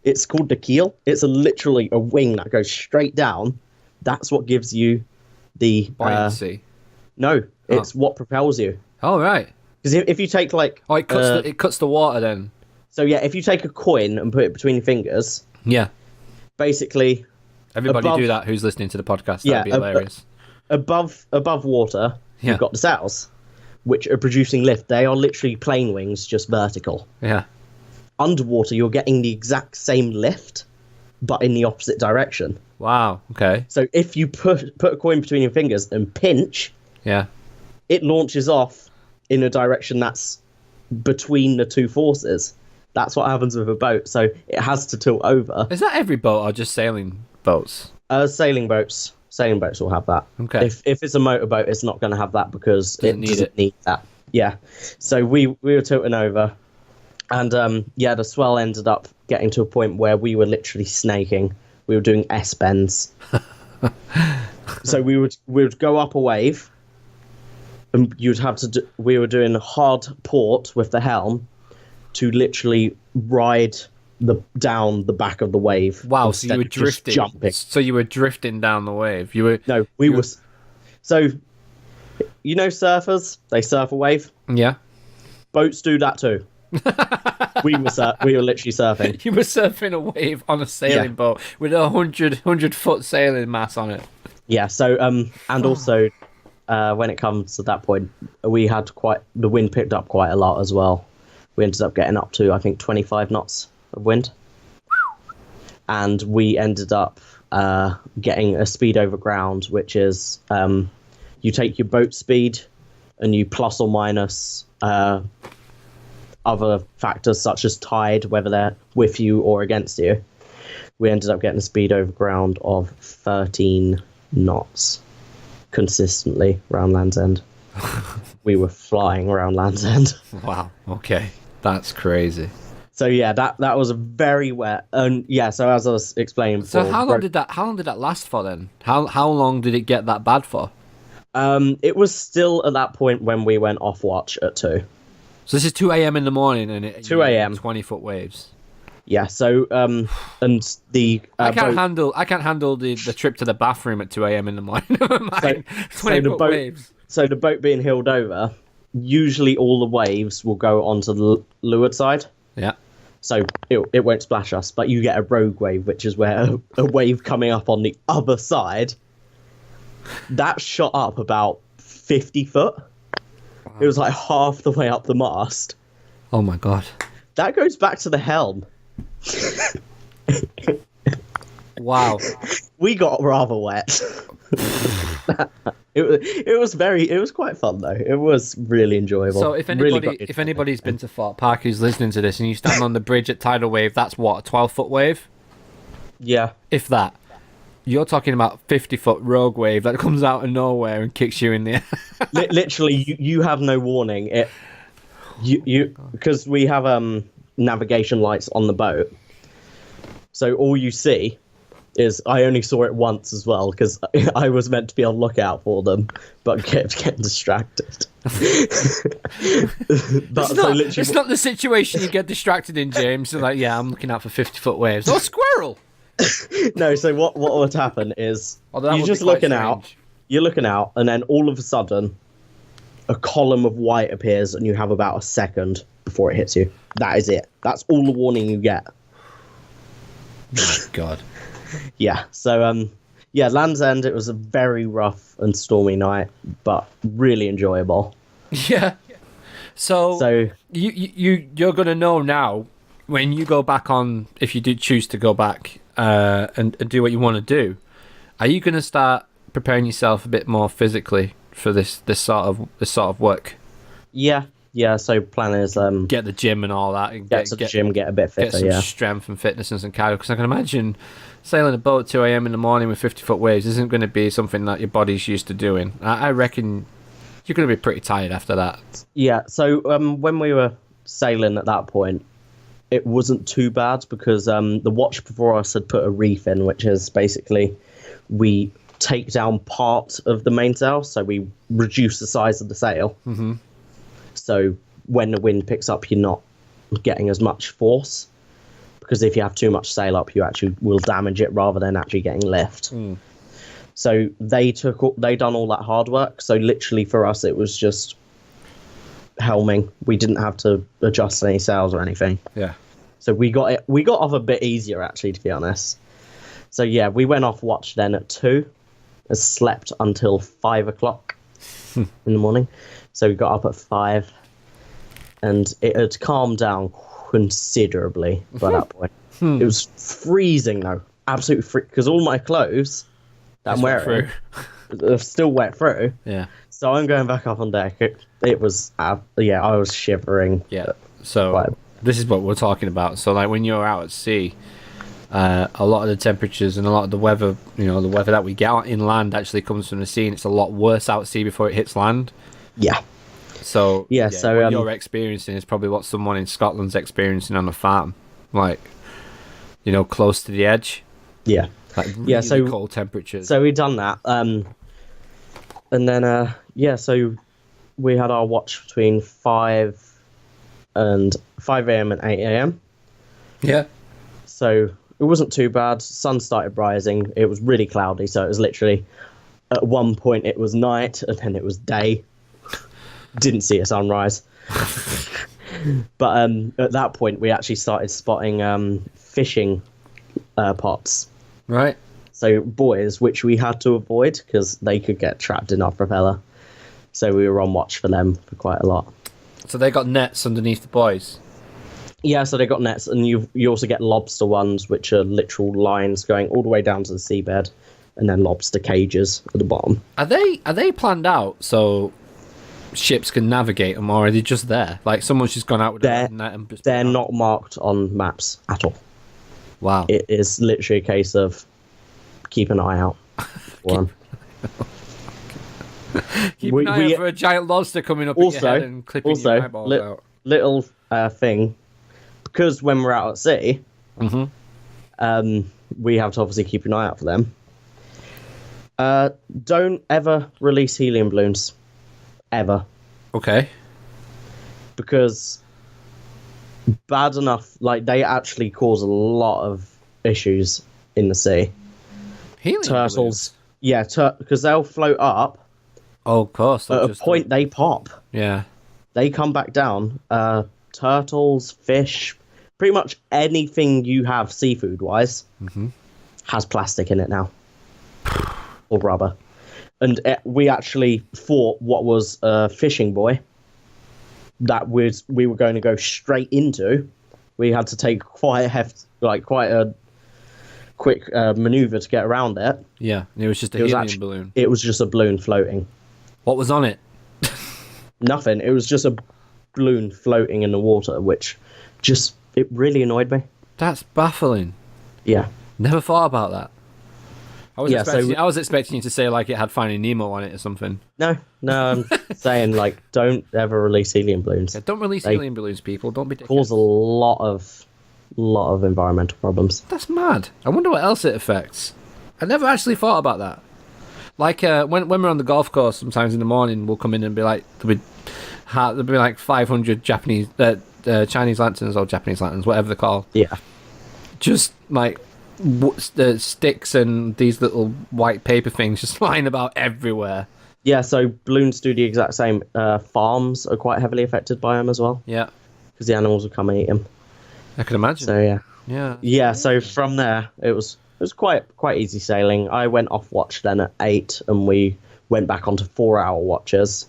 It's called the keel. It's literally a wing that goes straight down. That's what gives you the buoyancy. No, it's what propels you. Oh, right. Because if you take like... Oh, it cuts the water then. So yeah, if you take a coin and put it between your fingers... Yeah. Basically... Everybody do that who's listening to the podcast. That'd be hilarious. Above water, you've got the sails, which are producing lift. They are literally plane wings, just vertical. Yeah. Underwater, you're getting the exact same lift, but in the opposite direction. Wow, okay. So if you put a coin between your fingers and pinch... Yeah. It launches off in a direction that's between the two forces. That's what happens with a boat. So it has to tilt over. Is that every boat or just sailing boats? Sailing boats will have that. Okay. If it's a motorboat, it's not going to have that because it doesn't need that. Yeah. So we were tilting over, and the swell ended up getting to a point where we were literally snaking. We were doing S bends. So we would go up a wave. And you'd have to we were doing hard port with the helm to literally ride down the back of the wave. Wow, so you were drifting. Jumping. So you were drifting down the wave. So you know surfers, they surf a wave? Yeah. Boats do that too. we were literally surfing. You were surfing a wave on a sailing boat with a 100-foot sailing mass on it. Yeah, so and also when it comes to that point, we had the wind picked up quite a lot as well. We ended up getting up to, I think, 25 knots of wind. And we ended up getting a speed over ground, which is you take your boat speed and you plus or minus other factors such as tide, whether they're with you or against you. We ended up getting a speed over ground of 13 knots. Consistently around Land's End. We were flying around Land's End. Wow. Okay, that's crazy. So yeah, that was a very wet, and yeah. So as I was explaining before, so how long did that last for then? How long did it get that bad for? It was still at that point when we went off watch at 2. So this is 2 a.m. in the morning, and 2 a.m. 20-foot waves. Yeah. So and the I can't handle the trip to the bathroom at 2 a.m. in the morning. 20-foot waves. So the boat being heeled over, usually all the waves will go onto the leeward side. Yeah. So it won't splash us, but you get a rogue wave, which is where a wave coming up on the other side that shot up about 50 foot. Wow. It was like half the way up the mast. Oh my god. That goes back to the helm. Wow. We got rather wet. It was quite fun though. It was really enjoyable. So if anybody's been to Fort Park who's listening to this and you stand on the bridge at tidal wave, that's what, a 12-foot wave? Yeah. If that. You're talking about 50-foot rogue wave that comes out of nowhere and kicks you in the air. Literally, you have no warning. Because we have navigation lights on the boat, so all you see is, I only saw it once as well because I was meant to be on lookout for them, but kept getting distracted. It's not the situation you get distracted in, James. So like, yeah, I'm looking out for 50-foot waves. Oh, squirrel! No, so what would happen is you're just looking out. You're looking out, and then all of a sudden, a column of white appears, and you have about a second before it hits you. That is it. That's all the warning you get. Oh, God. Yeah. So, Land's End. It was a very rough and stormy night, but really enjoyable. Yeah. So you're gonna know now when you go back on, if you do choose to go back and do what you want to do. Are you gonna start preparing yourself a bit more physically for this sort of work? Yeah. So plan is get the gym and all that. And get to the gym, get a bit fitter. Get some strength and fitness and some cardio. Because I can imagine sailing a boat at 2 a.m. in the morning with 50-foot waves isn't going to be something that your body's used to doing. I reckon you're going to be pretty tired after that. Yeah. So when we were sailing at that point, it wasn't too bad because the watch before us had put a reef in, which is basically we take down part of the mainsail, so we reduce the size of the sail. Mm-hmm. So when the wind picks up, you're not getting as much force, because if you have too much sail up, you actually will damage it rather than actually getting lift. So they done all that hard work. So literally for us, it was just helming. We didn't have to adjust any sails or anything. Yeah. So we got off a bit easier, actually, to be honest. So yeah, we went off watch then at 2, and slept until 5 o'clock in the morning. So we got up at 5, and it had calmed down considerably by that point. It was freezing though, absolutely freezing, because all my clothes that I'm wearing are still wet through. Yeah. So I'm going back up on deck. It was, I was shivering. Yeah. So this is what we're talking about. So like when you're out at sea, a lot of the temperatures and a lot of the weather, the weather that we get out inland actually comes from the sea, and it's a lot worse out at sea before it hits land. Yeah. So so what you're experiencing is probably what someone in Scotland's experiencing on a farm, like close to the edge. Yeah. Like really cold temperatures. So we done that, and then so we had our watch between 5 a.m. and 8 a.m. Yeah. So it wasn't too bad. Sun started rising. It was really cloudy, so it was literally at one point it was night and then it was day. Didn't see a sunrise. But at that point we actually started spotting fishing pots. Right. So buoys, which we had to avoid because they could get trapped in our propeller. So we were on watch for them for quite a lot. So they got nets underneath the buoys? Yeah, so they got nets, and you also get lobster ones, which are literal lines going all the way down to the seabed, and then lobster cages at the bottom. Are they planned out so ships can navigate them, or are they just there? Like someone's just gone out with a net and just... They're not marked on maps at all. Wow. It is literally a case of keep an eye out for them. Keep an eye out for a giant lobster coming up at your head and clipping your eyeballs out. Little thing, because when we're out at sea, we have to obviously keep an eye out for them. Don't ever release helium balloons. Ever. Okay. Because bad enough, like they actually cause a lot of issues in the sea. Helium turtles balloons? Yeah, because they'll float up. Oh, of course. At a point they pop. Yeah. They come back down. Turtles, fish, pretty much anything you have seafood wise has plastic in it now, or rubber. and we actually fought what was a fishing buoy that we were going to go straight into. We had to take quite a quick maneuver to get around it. Yeah, and it was just a helium balloon. It was just a balloon floating. What was on it? Nothing. It was just a balloon floating in the water, which it really annoyed me. That's baffling. Yeah. Never thought about that. I was expecting you to say like it had Finding Nemo on it or something. No, I'm saying like don't ever release helium balloons. Yeah, don't release helium balloons, people. Don't be dickheads. Cause a lot of environmental problems. That's mad. I wonder what else it affects. I never actually thought about that. Like when we're on the golf course, sometimes in the morning we'll come in and be like there'll be like 500 Chinese lanterns or Japanese lanterns, whatever they're called. Yeah. Just like the sticks and these little white paper things just lying about everywhere. Yeah, so balloons do the exact same. Farms are quite heavily affected by them as well. Yeah. Because the animals will come and eat them. I can imagine. So yeah. Yeah. Yeah, so from there it was quite easy sailing. I went off watch then at 8 and we went back onto 4-hour watches.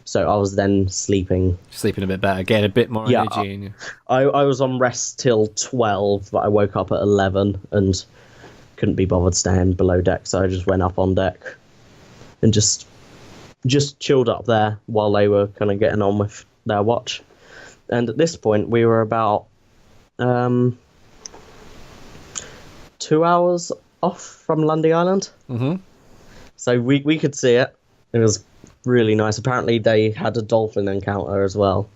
So I was then sleeping a bit better, getting a bit more energy in you. I was on rest till 12, but I woke up at 11 and couldn't be bothered staying below deck, so I just went up on deck and just chilled up there while they were kind of getting on with their watch. And at this point, we were about 2 hours off from Lundy Island. Mm-hmm. So we could see it. It was really nice. Apparently they had a dolphin encounter as well.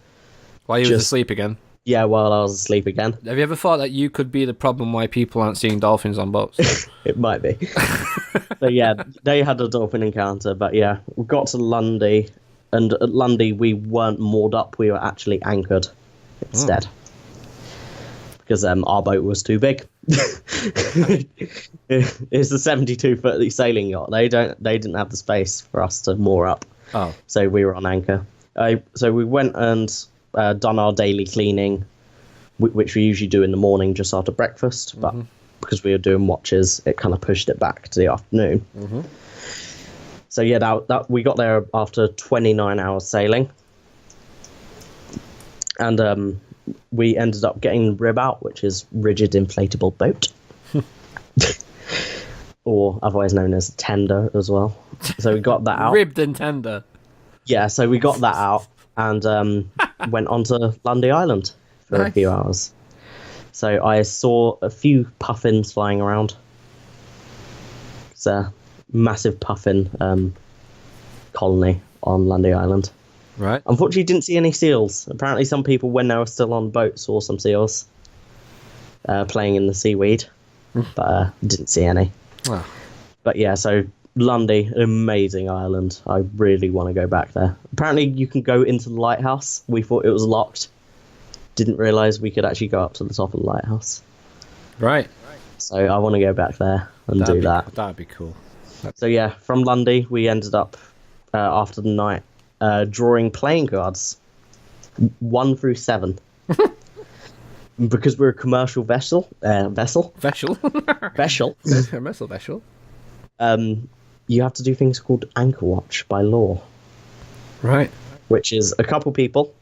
While you were asleep again? Yeah, while I was asleep again. Have you ever thought that you could be the problem why people aren't seeing dolphins on boats? It might be. So yeah, they had a dolphin encounter, but yeah, we got to Lundy, and at Lundy we weren't moored up, we were actually anchored instead. Because our boat was too big. It's a 72-foot sailing yacht. They didn't have the space for us to moor up. Oh. So we were on anchor. So we went and done our daily cleaning, which we usually do in the morning just after breakfast. But because we were doing watches, it kind of pushed it back to the afternoon. Mm-hmm. So yeah, that we got there after 29 hours sailing. And we ended up getting rib out, which is rigid inflatable boat. Or otherwise known as tender as well. So we got that out. Ribbed and tender. Yeah, so we got that out and went on to Lundy Island for a few hours. So I saw a few puffins flying around. It's a massive puffin colony on Lundy Island. Right. Unfortunately, didn't see any seals. Apparently some people, when they were still on boats, saw some seals playing in the seaweed, but didn't see any. Wow. But yeah, so Lundy, an amazing island. I really want to go back there. Apparently you can go into the lighthouse. We thought it was locked. Didn't realise we could actually go up to the top of the lighthouse. Right. So I want to go back there and do that. That'd be cool. So yeah, from Lundy we ended up, after the night, drawing playing cards 1 through 7. Because we're a commercial vessel. Vessel. You have to do things called anchor watch by law. Right. Which is a couple people.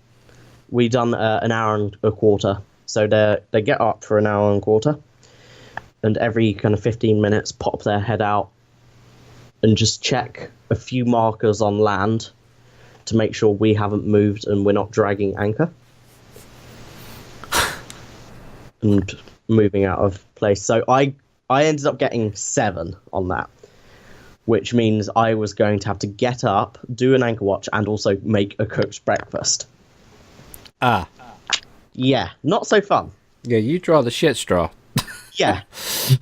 We done an hour and a quarter. So they get up for an hour and a quarter, and every kind of 15 minutes pop their head out and just check a few markers on land to make sure we haven't moved and we're not dragging anchor and moving out of place. So I ended up getting 7 on that, which means I was going to have to get up, do an anchor watch, and also make a cooked breakfast. Ah. Yeah, not so fun. Yeah, you draw the shit straw. Yeah,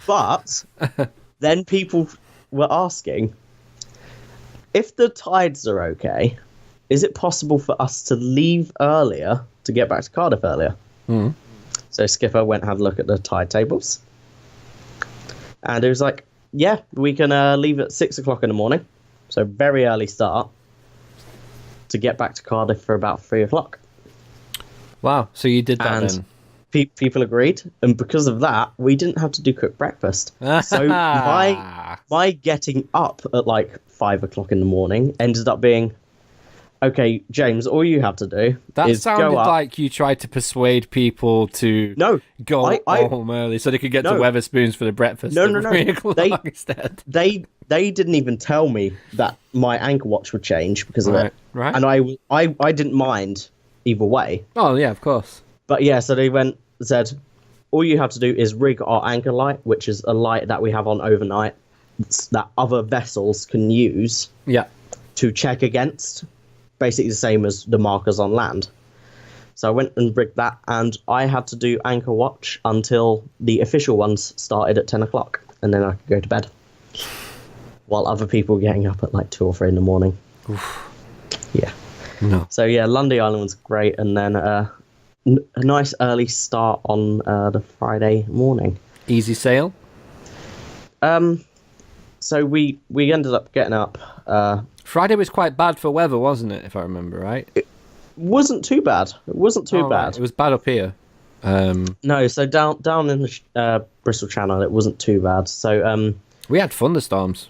but then people were asking, if the tides are okay, is it possible for us to leave earlier to get back to Cardiff earlier? Mm. So Skipper went and had a look at the tide tables. And it was like, yeah, we can leave at 6 o'clock in the morning. So very early start to get back to Cardiff for about 3 o'clock. Wow, so you did that then? People agreed, and because of that, we didn't have to do cooked breakfast. So my getting up at like 5 o'clock in the morning ended up being, okay, James, all you have to do That is sounded go up. like you tried to persuade people to go home early so they could get to Weatherspoons for the breakfast at 3 o'clock instead. They didn't even tell me that my ankle watch would change because of it. Right. And I didn't mind either way. Oh, yeah, of course. But yeah, so they said, all you have to do is rig our anchor light, which is a light that we have on overnight that other vessels can use to check against. Basically the same as the markers on land. So I went and rigged that, and I had to do anchor watch until the official ones started at 10 o'clock, and then I could go to bed. While other people were getting up at like 2 or 3 in the morning. Oof. Yeah. No. So yeah, Lundy Island was great, and then a nice early start on the Friday morning. Easy sail? So we ended up getting up. Friday was quite bad for weather, wasn't it, if I remember right? It wasn't too bad. It wasn't too bad. Right. It was bad up here. No, so down in the Bristol Channel, it wasn't too bad. So we had thunderstorms.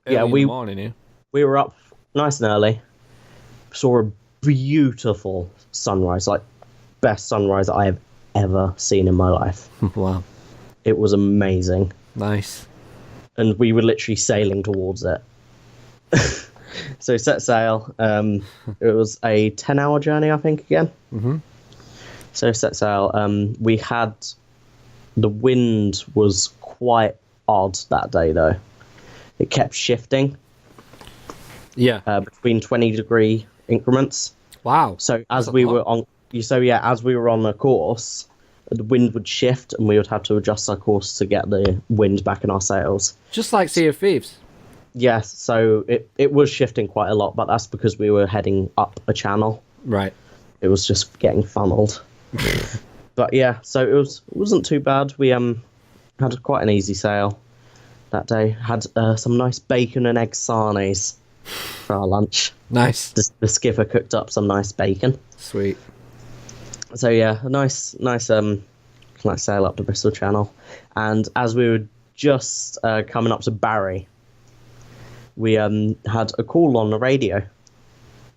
In the morning here. We were up nice and early. Saw a beautiful sunrise, like best sunrise I have ever seen in my life. Wow. It was amazing. Nice. And we were literally sailing towards it. So set sail. It was a 10-hour journey, I think, again. Mm-hmm. So set sail. The wind was quite odd that day, though. It kept shifting. Yeah. Between 20-degree increments. Wow. So as we were on the course, the wind would shift, and we would have to adjust our course to get the wind back in our sails. Just like Sea of Thieves. Yes, so it was shifting quite a lot, but that's because we were heading up a channel. Right. It was just getting funneled. But yeah, so it wasn't too bad. We had quite an easy sail that day. Had some nice bacon and egg sarnies for our lunch. Nice. The skipper cooked up some nice bacon. Sweet. So yeah, a nice sail up the Bristol Channel, and as we were just coming up to Barry, we had a call on the radio.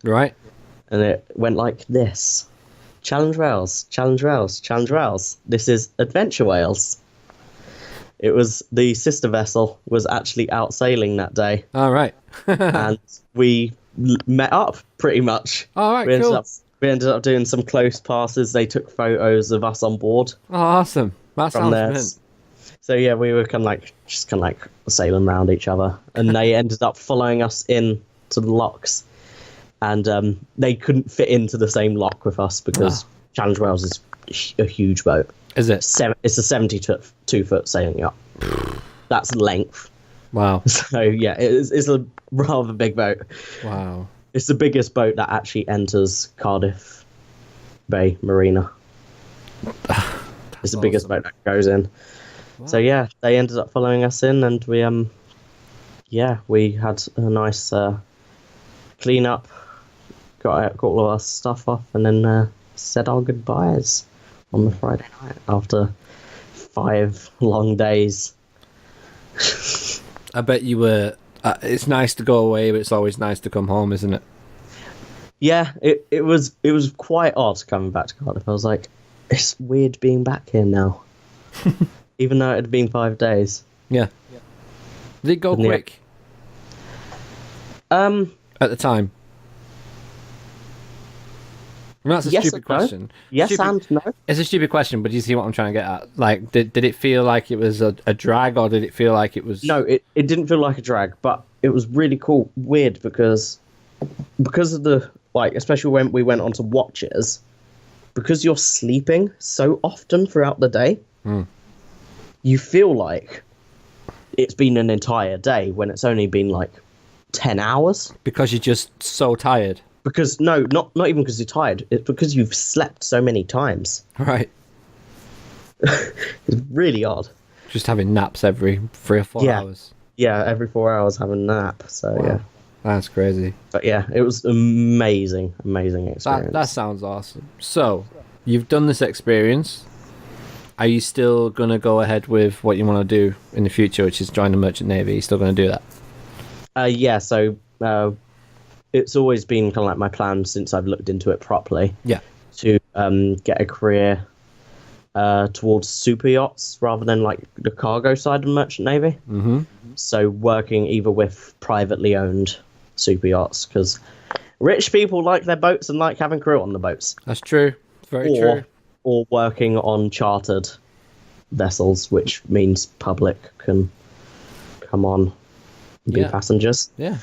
Right. And it went like this: Challenge Wales, Challenge Wales, Challenge Wales. This is Adventure Wales. It was the sister vessel was actually out sailing that day. All right. And we met up pretty much. All right, cool. We ended up doing some close passes. They took photos of us on board. Oh, awesome. That sounds mint. So yeah, we were kind of like sailing around each other, and they ended up following us in to the locks, and they couldn't fit into the same lock with us because Challenge Wales is a huge boat. Is it? It's a 72-foot sailing yacht. That's length. Wow. So yeah, it's a rather big boat. Wow. It's the biggest boat that actually enters Cardiff Bay Marina. It's the biggest boat that goes in. Wow. So yeah, they ended up following us in, and we had a nice clean up, got all of our stuff off, and then said our goodbyes on the Friday night after 5 long days. I bet you were. It's nice to go away, but it's always nice to come home, isn't it? Yeah, it was quite odd coming back to Cardiff. I was like, it's weird being back here now, even though it had been 5 days. Yeah. Did it go quick? At the time. No, that's a stupid question. No. Yes and no. It's a stupid question, but do you see what I'm trying to get at? Like, did it feel like it was a drag, or did it feel like it was... No, it didn't feel like a drag, but it was really cool. Weird, because of the... Like, especially when we went on to watches, because you're sleeping so often throughout the day, you feel like it's been an entire day when it's only been, like, 10 hours. Because you're just so tired. Because, no, not even because you're tired. It's because you've slept so many times. Right. It's really odd. Just having naps every 3 or 4 hours. Yeah, every 4 hours having a nap. So, wow. Yeah. That's crazy. But, yeah, it was amazing experience. That sounds awesome. So, you've done this experience. are you still going to go ahead with what you want to do in the future, which is join the Merchant Navy? Are you still going to do that? Yeah, so it's always been kind of like my plan since I've looked into it properly. Yeah. To get a career towards super yachts rather than like the cargo side of the Merchant Navy. Mm-hmm. So working either with privately owned super yachts, because rich people like their boats and like having crew on the boats. That's true. Very true. Or working on chartered vessels, which means public can come on and be passengers. Yeah.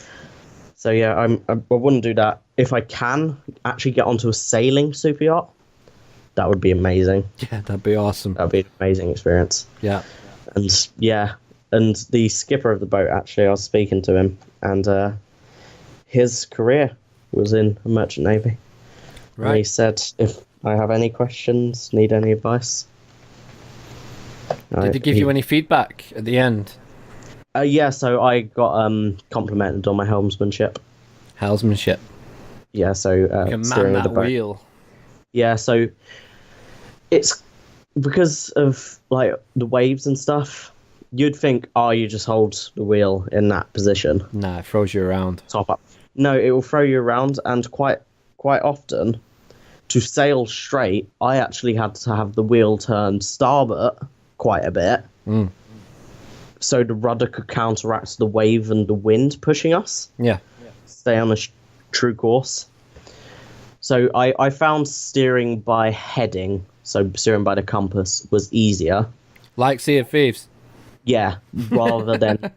So yeah, I wouldn't do that. If I can actually get onto a sailing super yacht, that would be amazing. Yeah, that'd be awesome. That'd be an amazing experience. Yeah. And the skipper of the boat, actually, I was speaking to him, and his career was in the Merchant Navy. Right. And he said, if I have any questions, need any advice. Did he give you any feedback at the end? Yeah, so I got complimented on my helmsmanship. Helmsmanship. Yeah, so You can steering man of the that boat. wheel. Yeah, so it's because of like the waves and stuff. You'd think, oh, you just hold the wheel in that position. Nah, it throws you around. Top up. No, it will throw you around, and quite often, to sail straight, I actually had to have the wheel turned starboard quite a bit, so the rudder could counteract the wave and the wind pushing us. Yeah. Stay on a true course. So I found steering by heading, so steering by the compass, was easier. Like Sea of Thieves. Yeah, rather than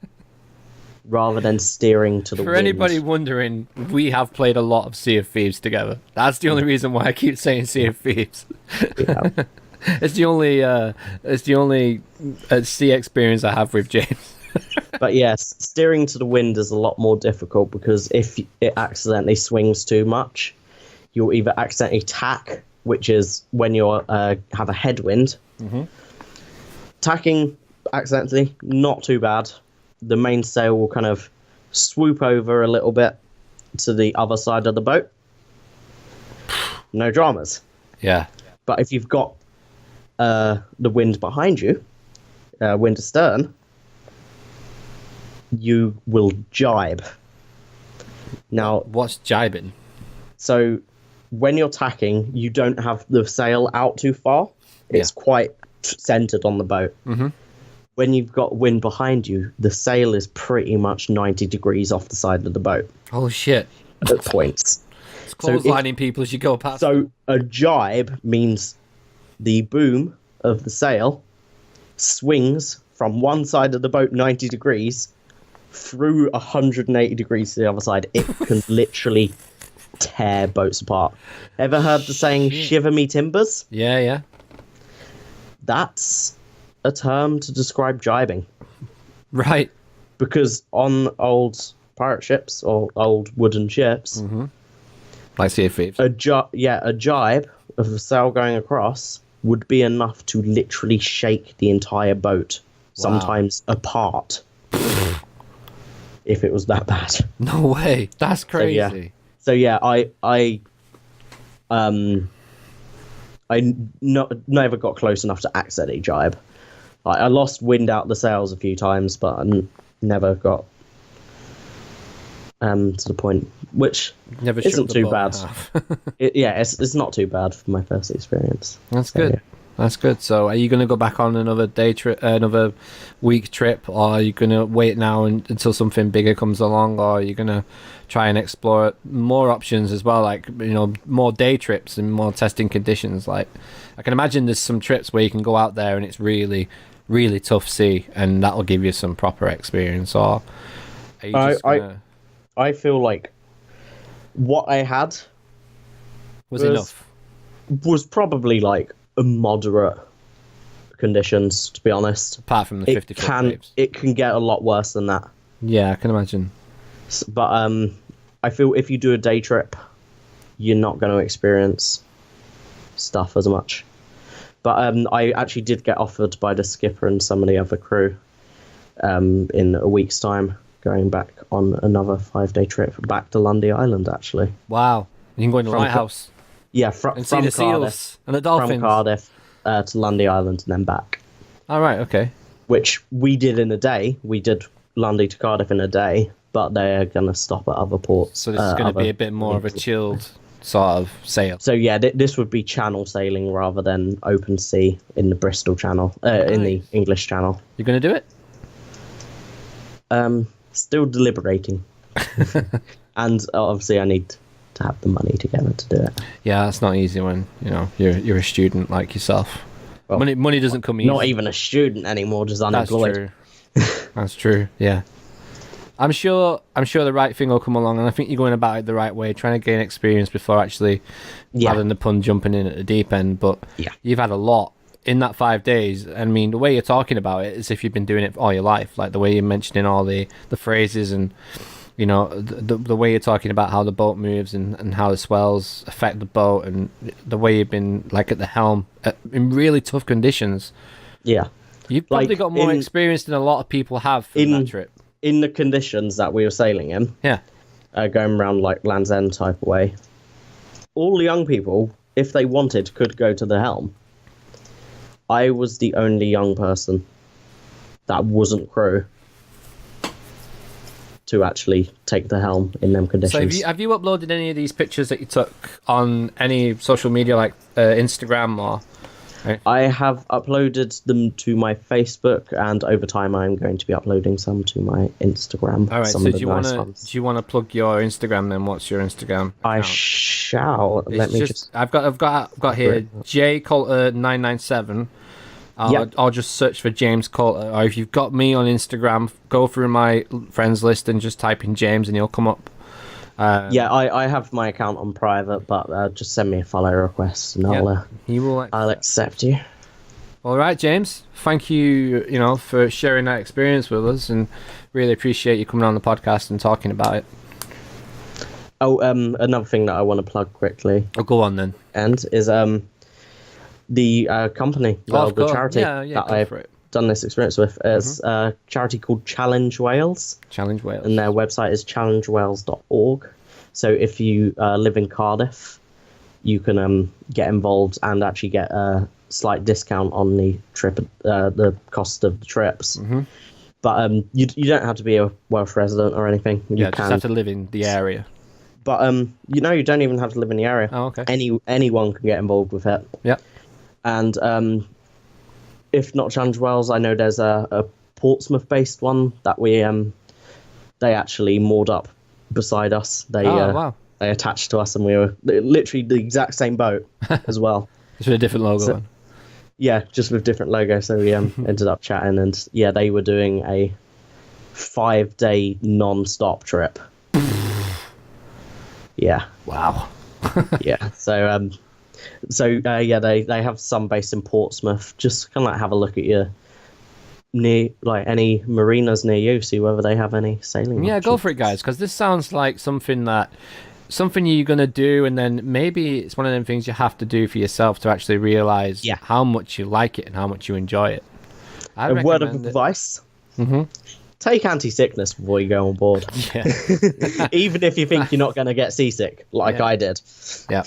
steering to the For wind. anybody wondering, we have played a lot of Sea of Thieves together. That's the only reason why I keep saying Sea of Thieves. Yeah. It's the only sea experience I have with James. But yes, steering to the wind is a lot more difficult, because if it accidentally swings too much, you'll either accidentally tack, which is when you have a headwind. Mm-hmm. Tacking accidentally, not too bad. The mainsail will kind of swoop over a little bit to the other side of the boat. No dramas. Yeah. But if you've got the wind behind you, wind astern, you will jibe. Now, What's jibing? so when you're tacking, you don't have the sail out too far. It's quite centered on the boat. Mm-hmm. When you've got wind behind you, the sail is pretty much 90 degrees off the side of the boat Oh shit! at points. It's clotheslining people as you go past. So a jibe means the boom of the sail swings from one side of the boat 90 degrees through 180 degrees to the other side. It can literally tear boats apart. Ever heard the saying, shiver me timbers? Yeah. That's a term to describe jibing. Right. Because on old pirate ships or old wooden ships, Like Sea of Thieves. a jibe of the sail going across would be enough to literally shake the entire boat, sometimes apart, if it was that bad. No way. That's crazy. So yeah, I never got close enough to accidentally jibe. I lost wind out the sails a few times, but I never got to the point, which Never isn't shook the too boat bad. in half. It's not too bad for my first experience. That's good. yeah. That's good. So, are you going to go back on another day trip, another week trip, or are you going to wait now until something bigger comes along, or are you going to try and explore more options as well, like more day trips and more testing conditions? Like, I can imagine there's some trips where you can go out there and it's really, really tough sea, and that'll give you some proper experience. Or are you just gonna... I feel like what I had was enough. Was probably like a moderate conditions, to be honest. Apart from the 50-foot waves. It can get a lot worse than that. Yeah, I can imagine. But I feel if you do a day trip, you're not going to experience stuff as much. But I actually did get offered by the skipper and some of the other crew in a week's time, going back on another 5-day trip back to Lundy Island, actually. Wow. You can go in the lighthouse. Yeah, and see the Cardiff, seals and the dolphins. From Cardiff. to Lundy Island and then back, All right, okay. which we did in a day. We did Lundy to Cardiff in a day, but they're going to stop at other ports. So this is going to be a bit more of a chilled sort of sail. So yeah, this would be channel sailing rather than open sea in the Bristol Channel, in the English Channel. You're going to do it? Still deliberating, and obviously I need to have the money together to do it. Yeah, that's not easy when you're a student like yourself. Well, money doesn't come easy. Not even a student anymore, just unemployed. That's true. That's true. Yeah. I'm sure the right thing will come along, and I think you're going about it the right way, trying to gain experience before actually having the pun jumping in at the deep end. But you've had a lot in that 5 days. I mean, the way you're talking about it is if you've been doing it all your life, like the way you're mentioning all the phrases and the way you're talking about how the boat moves and how the swells affect the boat, and the way you've been like at the helm in really tough conditions. Yeah, you've probably got more experience than a lot of people have from that trip. In the conditions that we were sailing in, going around like Land's End type of way, all the young people, if they wanted, could go to the helm. I was the only young person that wasn't crew to actually take the helm in them conditions. So have you uploaded any of these pictures that you took on any social media like Instagram or... Right. I have uploaded them to my Facebook, and over time I'm going to be uploading some to my Instagram. All right, so do you want to plug your Instagram then? What's your Instagram account? I shall. Let me just... I've got here jcoulter997. I'll just search for James Coulter, or if you've got me on Instagram, go through my friends list and just type in James and he'll come up. I have my account on private, but just send me a follow request and I'll accept you. All right, James. Thank you, for sharing that experience with us, and really appreciate you coming on the podcast and talking about it. Oh, another thing that I want to plug quickly. Oh, go on then. And is the company, the charity that I've done this experience with. It's a charity called Challenge Wales. Challenge Wales. And their website is challengewales.org. So if you live in Cardiff, you can get involved and actually get a slight discount on the trip, the cost of the trips. Mm-hmm. But you don't have to be a Welsh resident or anything. You just have to live in the area. But you don't even have to live in the area. Oh, okay. Anyone can get involved with it. Yeah. And if not Challenge Wales, I know there's a Portsmouth-based one that they actually moored up beside us. They attached to us, and we were literally the exact same boat as well. Just with a different logo on. Yeah, just with different logos. So we ended up chatting, and they were doing a 5-day non-stop trip. Yeah. Wow. Yeah. So they have some based in Portsmouth. Just kind of have a look at your any marinas near you, see whether they have any sailing. Yeah, go for it, guys, because this sounds like something you're gonna do, and then maybe it's one of them things you have to do for yourself to actually realize how much you like it and how much you enjoy it. A word of advice: take anti-sickness before you go on board. Yeah. Even if you think you're not going to get seasick, like I did. Yeah.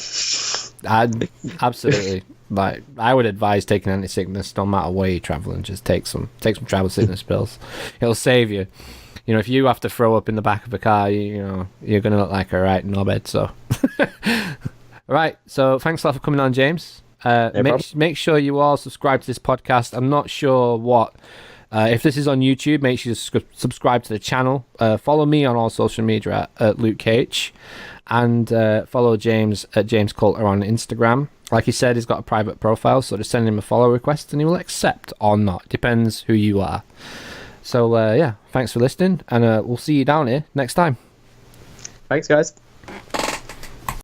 Absolutely. But I would advise taking anti-sickness no matter where you're traveling. Just take some travel sickness pills. It'll save you. If you have to throw up in the back of a car, you're going to look like a right knobhead. So, right. So thanks a lot for coming on, James. Make sure you all subscribe to this podcast. I'm not sure what. If this is on YouTube, make sure you subscribe to the channel. Follow me on all social media at Luke Cage, and follow James at James Coulter on Instagram. Like he said, he's got a private profile, so just send him a follow request and he will accept or not. Depends who you are. So thanks for listening, and we'll see you down here next time. Thanks, guys.